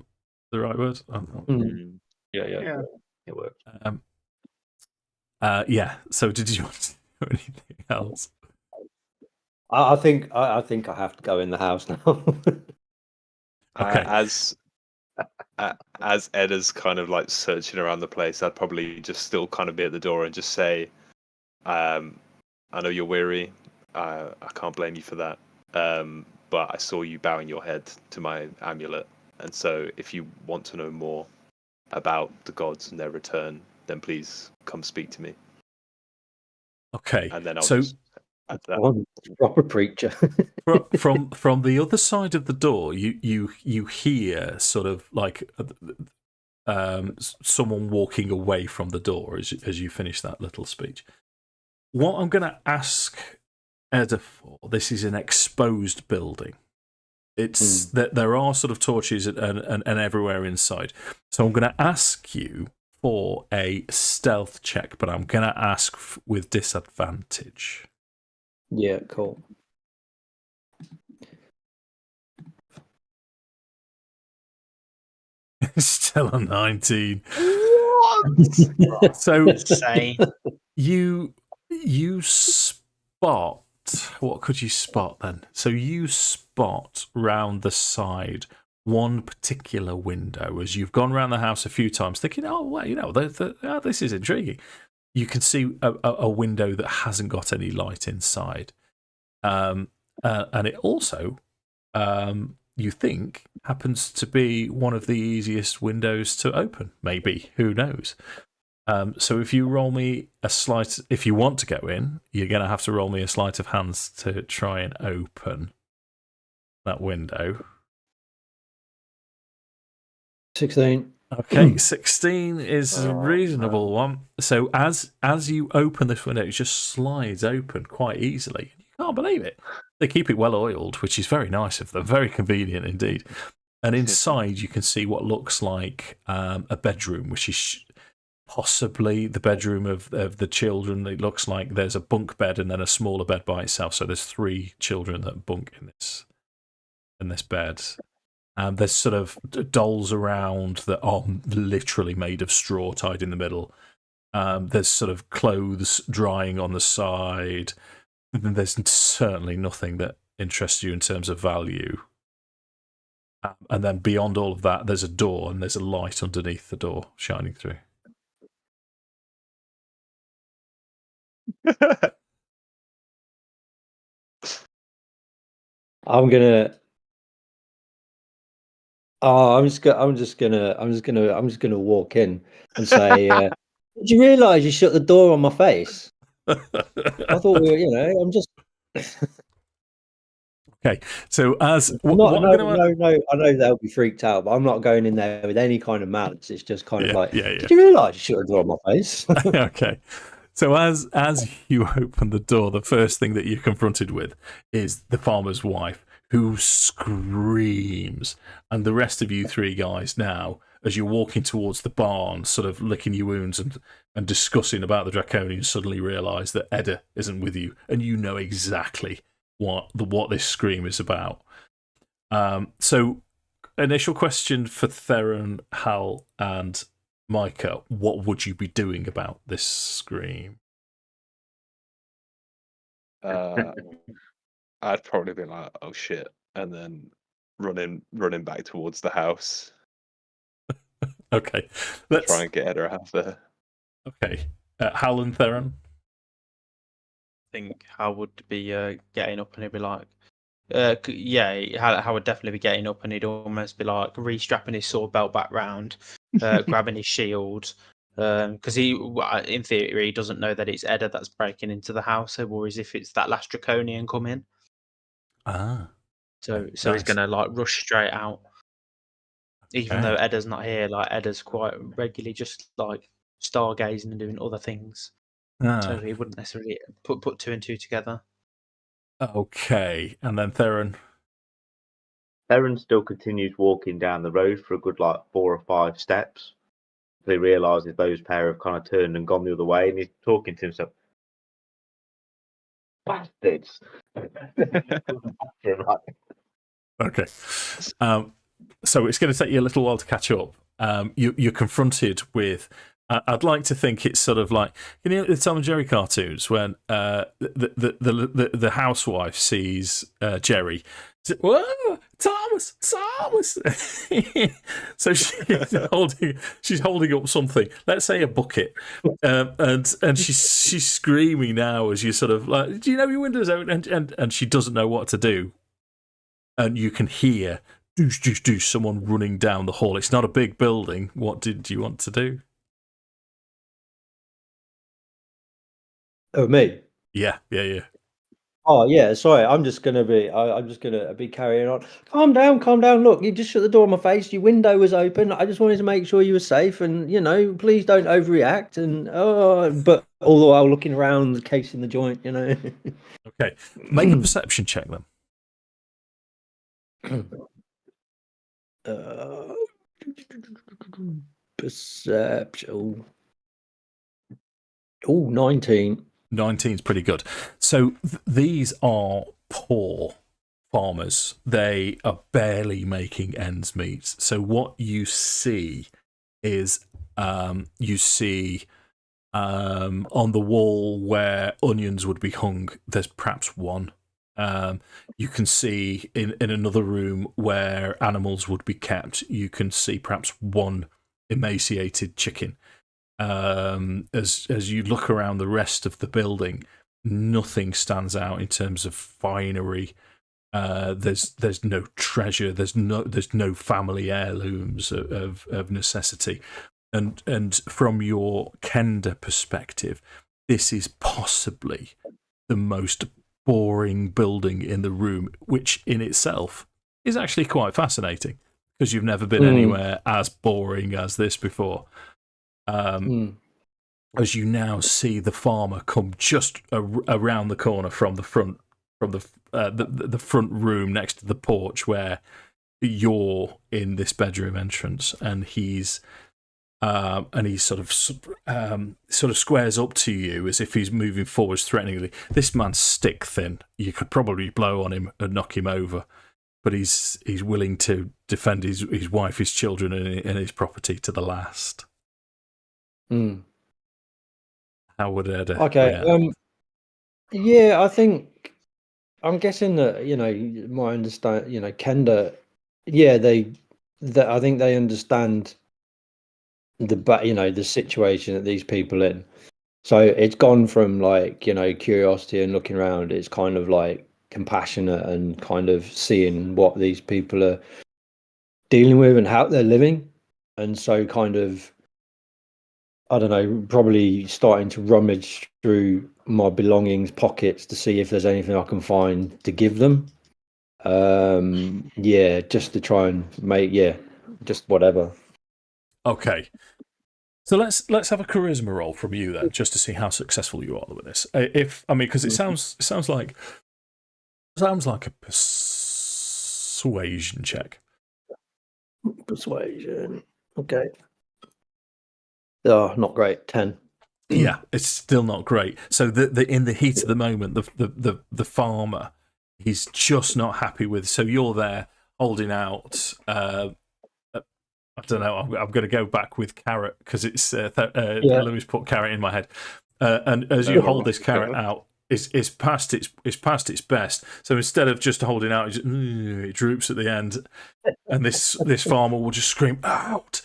the right word? Yeah. It works. Yeah. So, did you want to do anything else? I think I have to go in the house now. Okay. As Edda's kind of like searching around the place, I'd probably just still kind of be at the door and just say, I know you're weary. I can't blame you for that. But I saw you bowing your head to my amulet, and so if you want to know more about the gods and their return, then please come speak to me. Okay. And then I'll so just add that. I'm a proper preacher. from the other side of the door, you hear sort of like someone walking away from the door as you finish that little speech. What I'm going to ask Edda for, this is an exposed building. It's that there are sort of torches and everywhere inside. So I'm going to ask you for a stealth check, but I'm going to ask with disadvantage. Yeah, cool. Still a 19. What? So Insane. you spot, what could you spot then? So you spot round the side one particular window as you've gone around the house a few times thinking, oh, well, this is intriguing. You can see a window that hasn't got any light inside. And it also, you think, happens to be one of the easiest windows to open. Maybe, who knows? So if you roll me a sleight, if you want to go in, you're going to have to roll me a sleight of hands to try and open that window. 16. Okay, 16 is a reasonable one. So as you open this window, it just slides open quite easily. You can't believe it. They keep it well oiled, which is very nice of them. Very convenient indeed. And inside, you can see what looks like a bedroom, which is possibly the bedroom of the children. It looks like there's a bunk bed and then a smaller bed by itself. So there's 3 children that bunk in this bed. There's sort of dolls around that are literally made of straw tied in the middle. There's sort of clothes drying on the side. There's certainly nothing that interests you in terms of value. And then beyond all of that, there's a door and there's a light underneath the door shining through. I'm gonna walk in and say, did you realise you shut the door on my face? I thought I'm just. Okay, so as I know they'll be freaked out, but I'm not going in there with any kind of malice. It's just kind of like, did you realise you shut the door on my face? Okay. So as you open the door, the first thing that you're confronted with is the farmer's wife, who screams, and the rest of you 3 guys now, as you're walking towards the barn, sort of licking your wounds and discussing about the Draconians, suddenly realise that Edda isn't with you, and you know exactly what this scream is about. So, initial question for Theron, Hal, and Micah: what would you be doing about this scream? I'd probably be like, "Oh shit," and then running back towards the house. Okay, let's try and get Edda out of there. Okay, Hal and Theron. I think Hal would be getting up and he'd be like, Hal would definitely be getting up and he'd almost be like restrapping his sword belt back round, grabbing his shield, because he, in theory, he doesn't know that it's Edda that's breaking into the house, or as if it's that last Draconian coming. So nice. He's gonna like rush straight out, even though Edda's not here. Like Edda's quite regularly just like stargazing and doing other things. so he wouldn't necessarily put two and two together. Okay, and then Theron. Theron still continues walking down the road for a good 4 or 5 steps. He realises those pair have kind of turned and gone the other way, and he's talking to himself. Bastards! Okay. So it's going to take you a little while to catch up. You're confronted with. I'd like to think it's sort of like the Tom and Jerry cartoons when the housewife sees Jerry. Whoa, Thomas! So she's holding up something. Let's say a bucket, and she's screaming now as you sort of like, do you know your windows open? And she doesn't know what to do. And you can hear doosh, someone running down the hall. It's not a big building. What did you want to do? Oh, me? Yeah. Oh, yeah. Sorry, I'm just gonna be carrying on. Calm down. Look, you just shut the door in my face. Your window was open. I just wanted to make sure you were safe, and please don't overreact. And but all the while looking around, the case in the joint. Okay, make a perception check then. Perception. Oh, 19. 19 is pretty good. So these are poor farmers. They are barely making ends meet. So what you see is on the wall where onions would be hung, there's perhaps one. You can see in another room where animals would be kept, you can see perhaps one emaciated chicken. As you look around the rest of the building, nothing stands out in terms of finery. There's no treasure. There's no family heirlooms of necessity. And from your Kender perspective, this is possibly the most boring building in the room, which in itself is actually quite fascinating because you've never been anywhere as boring as this before. As you now see the farmer come just around the corner from the front room next to the porch where you're in this bedroom entrance, and he's sort of squares up to you as if he's moving forwards threateningly. This man's stick thin. You could probably blow on him and knock him over, but he's willing to defend his wife, his children, and his property to the last. How would Edda? Okay. Yeah, I'm guessing that my understand. Kender. Yeah, I think they understand the situation that these people in. So it's gone from curiosity and looking around. It's kind of like compassionate and kind of seeing what these people are dealing with and how they're living, and so kind of, I don't know, probably starting to rummage through my belongings pockets to see if there's anything I can find to give them. Just to try and make just whatever. Okay. So let's have a charisma roll from you then, just to see how successful you are with this. Because it sounds like a persuasion check. Persuasion. Okay. Oh, not great. 10. Yeah, it's still not great. So in the heat of the moment, the farmer, he's just not happy with. So you're there holding out. I don't know. I'm going to go back with carrot because it's Louis put carrot in my head. And as you hold this carrot out, it's past its best. So instead of just holding out, it droops at the end, and this farmer will just scream out.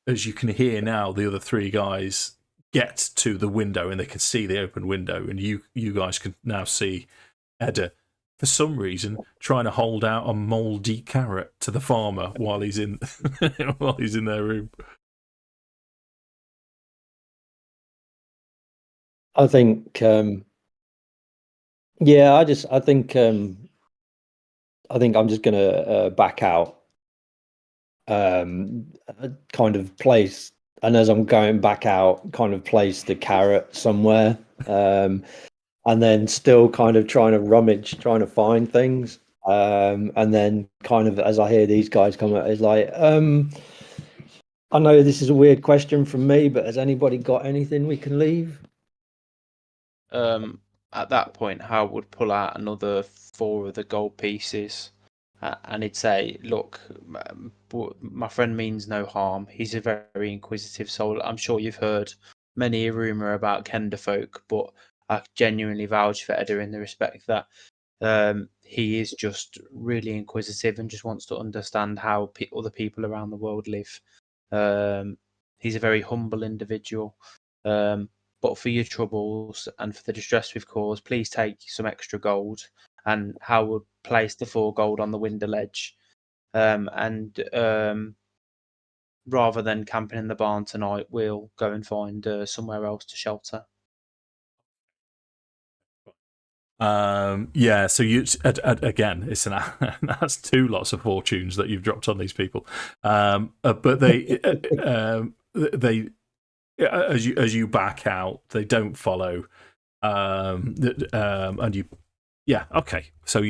As you can hear now, the other three guys get to the window and they can see the open window, and you guys can now see Edda, for some reason, trying to hold out a mouldy carrot to the farmer while he's in their room. I think, I think I'm just gonna back out. Kind of place and as I'm going back out, kind of place the carrot somewhere, and then still kind of trying to rummage, trying to find things, and then kind of as I hear these guys come out, it's like, I know this is a weird question from me, but has anybody got anything we can leave? At that point, Hal would pull out another 4 of the gold pieces, and he'd say, "Look, my friend means no harm. He's a very inquisitive soul. I'm sure you've heard many a rumor about Kender folk, but I genuinely vouch for Edda in the respect that he is just really inquisitive and just wants to understand how other people around the world live. He's a very humble individual. But for your troubles and for the distress we've caused, please take some extra gold." And Hal would place the 4 gold on the window ledge. And rather than camping in the barn tonight, we'll go and find somewhere else to shelter. Yeah, so you again, it's that's 2 lots of fortunes that you've dropped on these people. But they as you back out, they don't follow. And you, yeah, okay. So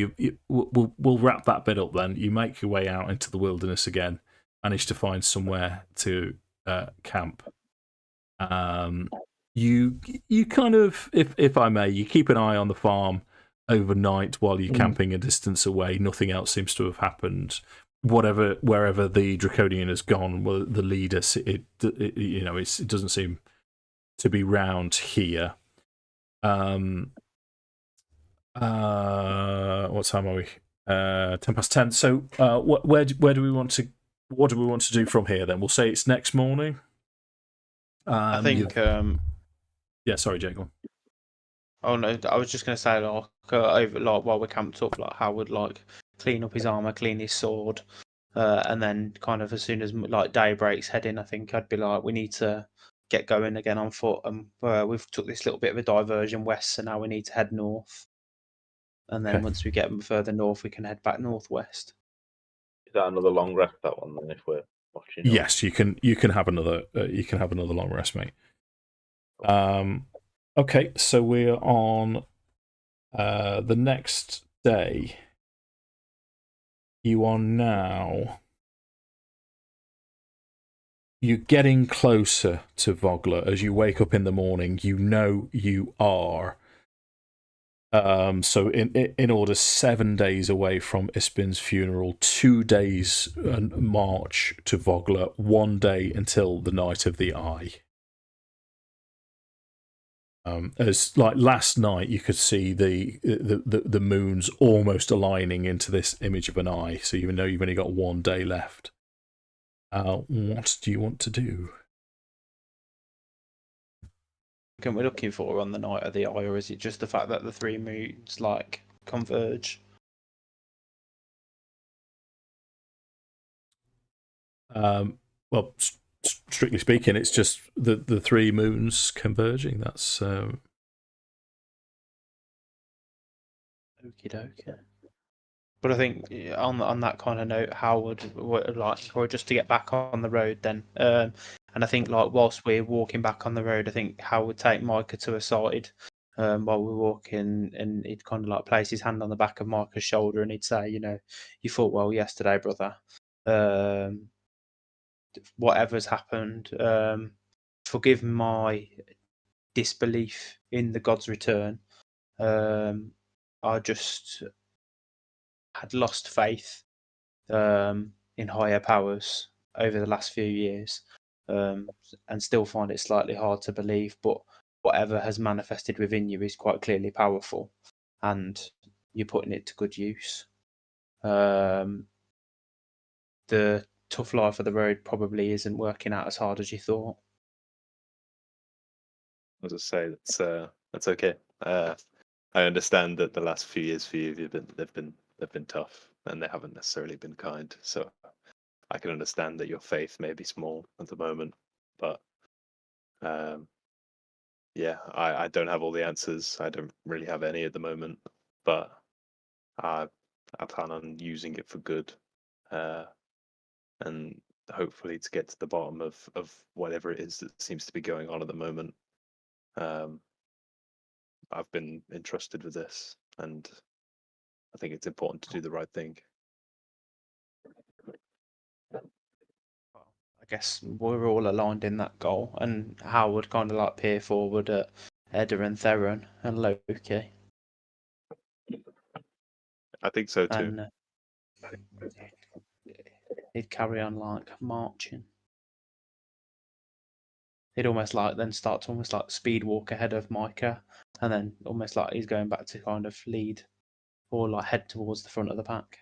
we'll wrap that bit up then. You make your way out into the wilderness again, manage to find somewhere to camp. You kind of, if I may, you keep an eye on the farm overnight while you're camping a distance away. Nothing else seems to have happened. Wherever the Draconian has gone, well, the leader, it doesn't seem to be round here. What time are we? 10:10. So, where do we want to? What do we want to do from here? Then we'll say it's next morning. I think. Yeah, sorry, Jacob. Oh no, I was just going to say while we're camped up, like Hal would clean up his armor, clean his sword, and then kind of as soon as day breaks, head in. I think I'd be like, we need to get going again on foot, and we've took this little bit of a diversion west, so now we need to head north. And then once we get further north, we can head back northwest. Is that another long rest? That one then, if we're watching. Yes, you can have another. You can have another long rest, mate. Okay, so we're on the next day. You are now. You're getting closer to Vogler as you wake up in the morning. You know you are. So in order, 7 days away from Ispin's funeral, 2 days march to Vogler, 1 day until the Night of the Eye. As last night, you could see the moons almost aligning into this image of an eye. So even though you've only got 1 day left, what do you want to do? What we're looking for on the Night of the Eye, or is it just the fact that the 3 moons converge? Well, strictly speaking, it's just the 3 moons converging. That's Okie dokie. But I think on that kind of note, Howard would or just to get back on the road then. And I think whilst we're walking back on the road, I think Howard would take Micah to a side while we're walking, and he'd kind of place his hand on the back of Micah's shoulder, and he'd say, you fought well yesterday, brother. Whatever's happened, forgive my disbelief in the God's return. I just had lost faith in higher powers over the last few years, and still find it slightly hard to believe, but whatever has manifested within you is quite clearly powerful, and you're putting it to good use. The tough life of the road probably isn't working out as hard as you thought. As I say, that's okay. I understand that the last few years for you they've been tough, and they haven't necessarily been kind. So I can understand that your faith may be small at the moment, but yeah, I don't have all the answers. I don't really have any at the moment, but I plan on using it for good, and hopefully to get to the bottom of whatever it is that seems to be going on at the moment. I've been entrusted with this, and I think it's important to do the right thing. I guess we're all aligned in that goal, and Hal would kind of like peer forward at Edda and Theron and Loki. I think so too. And he'd carry on like marching. He'd almost like then start to almost like speed walk ahead of Micah, and then almost like he's going back to kind of lead or like head towards the front of the pack.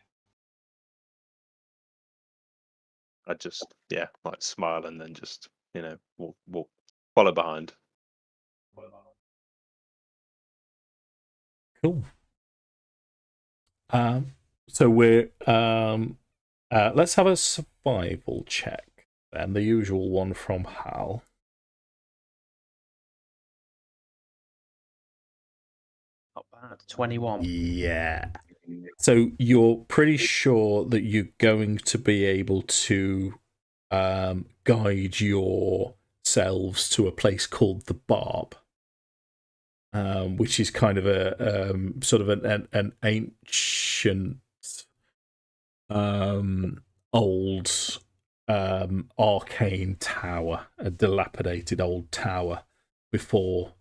I'd just like smile and then just walk follow behind. Cool. So we're let's have a survival check then, the usual one from Hal. Not bad. 21. Yeah. So you're pretty sure that you're going to be able to guide yourselves to a place called the Barb, which is kind of a sort of an ancient, old, arcane tower, a dilapidated old tower before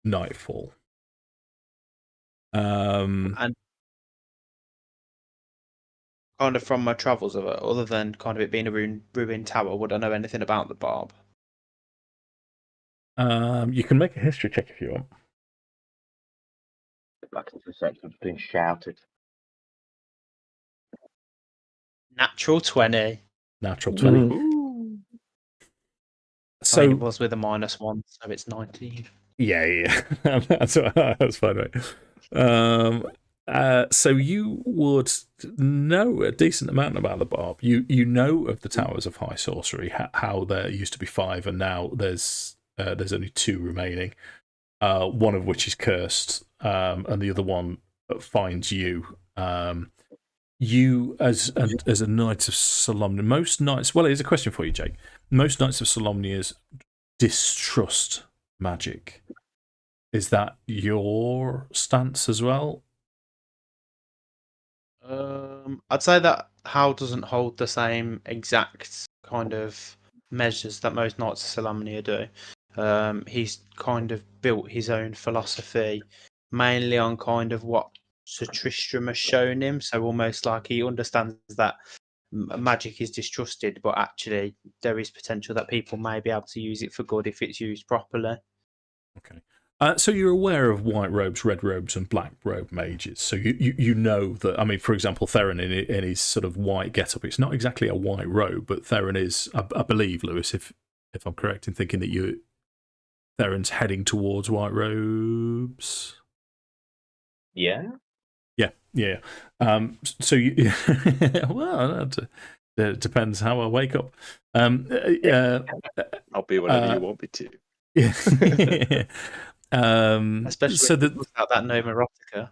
nightfall. And kind of from my travels of it, other than kind of it being a ruined tower, would I know anything about the Barb? You can make a history check if you want. Back into the section that's been shouted. Natural 20. Natural 20. Mhm. So it was with a -1, so it's 19. yeah. That's fine, right? So you would know a decent amount about the Barb. You know of the Towers of High Sorcery, how there used to be 5, and now there's only 2 remaining. One of which is cursed, and the other one finds you. You as a Knight of Solamnia, most knights. Well, here's a question for you, Jake. Most Knights of Solamnia's distrust magic. Is that your stance as well? I'd say that Hal doesn't hold the same exact kind of measures that most Knights of Solamnia do. He's kind of built his own philosophy, mainly on kind of what Sir Tristram has shown him. So almost like he understands that magic is distrusted, but actually there is potential that people may be able to use it for good if it's used properly. Okay. So you're aware of white robes, red robes, and black robe mages. So you know that. I mean, for example, Theron in his sort of white getup, it's not exactly a white robe, but Theron is, I believe, Lewis, if I'm correct in thinking that Theron's heading towards white robes. Yeah. Yeah. So you, well, it depends how I wake up. I'll be whatever you want me to. Yeah. Especially so without that name erotica.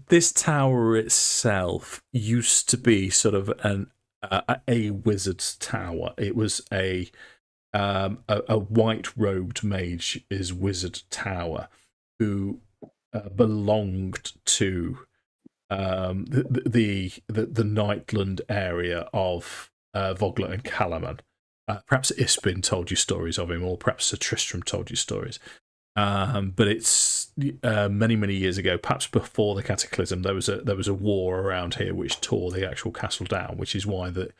This tower itself used to be sort of a wizard's tower. It was a white robed mage's wizard tower who belonged to the Nightland area of Vogler and Calaman. Perhaps Ispin told you stories of him, or perhaps Sir Tristram told you stories. But it's many years ago, perhaps before the Cataclysm, there was a war around here which tore the actual castle down, which is why the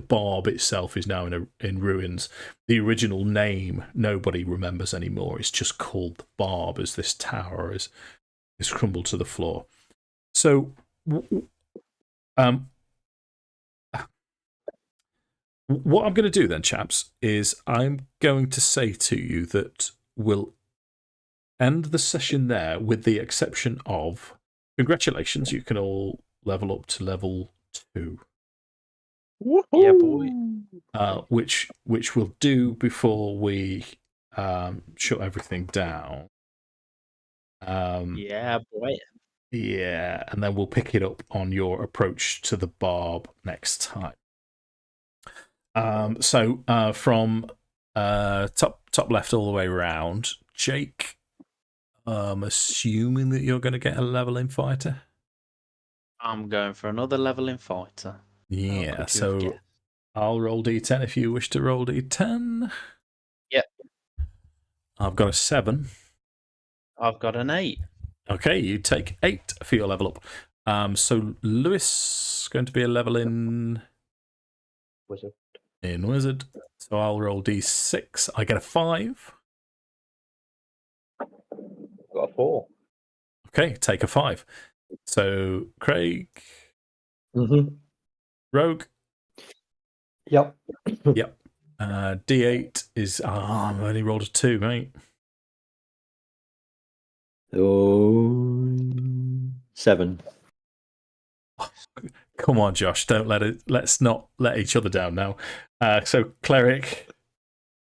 Barb itself is now in ruins. The original name nobody remembers anymore. It's just called the Barb, as this tower is crumbled to the floor. So, what I'm going to do then, chaps, is I'm going to say to you that we'll end the session there, with the exception of congratulations, you can all level up to level 2. Yeah, boy. Which we'll do before we shut everything down. Yeah, boy. Yeah, and then we'll pick it up on your approach to the barb next time. So from top left all the way around, Jake, I'm assuming that you're going to get a level in fighter. I'm going for another level in fighter. Yeah, could you have so guessed? I'll roll d10 if you wish to roll d10. Yep. I've got a 7. I've got an 8. Okay, you take 8 for your level up. So Lewis is going to be a level in Wizard. Wizard. So I'll roll d6. I get a 5. Got a 4. Okay, take a 5. So Craig, Mm-hmm. Rogue. Yep. Yep. D8 is. I've only rolled a 2, mate. Oh, 7. Come on, Josh. Don't let it. Let's not let each other down now. So Cleric.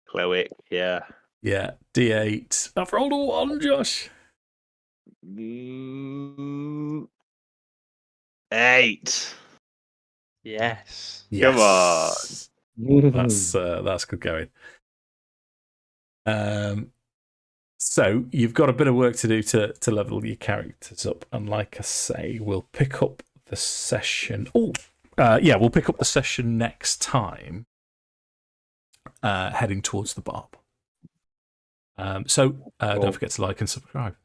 Cleric, yeah. Yeah. D8. I've rolled a 1, Josh. 8. Yes. Come on. That's good going. So you've got a bit of work to do to level your characters up, and like I say, we'll pick up the session. We'll pick up the session next time, heading towards the barb. Don't forget to like and subscribe.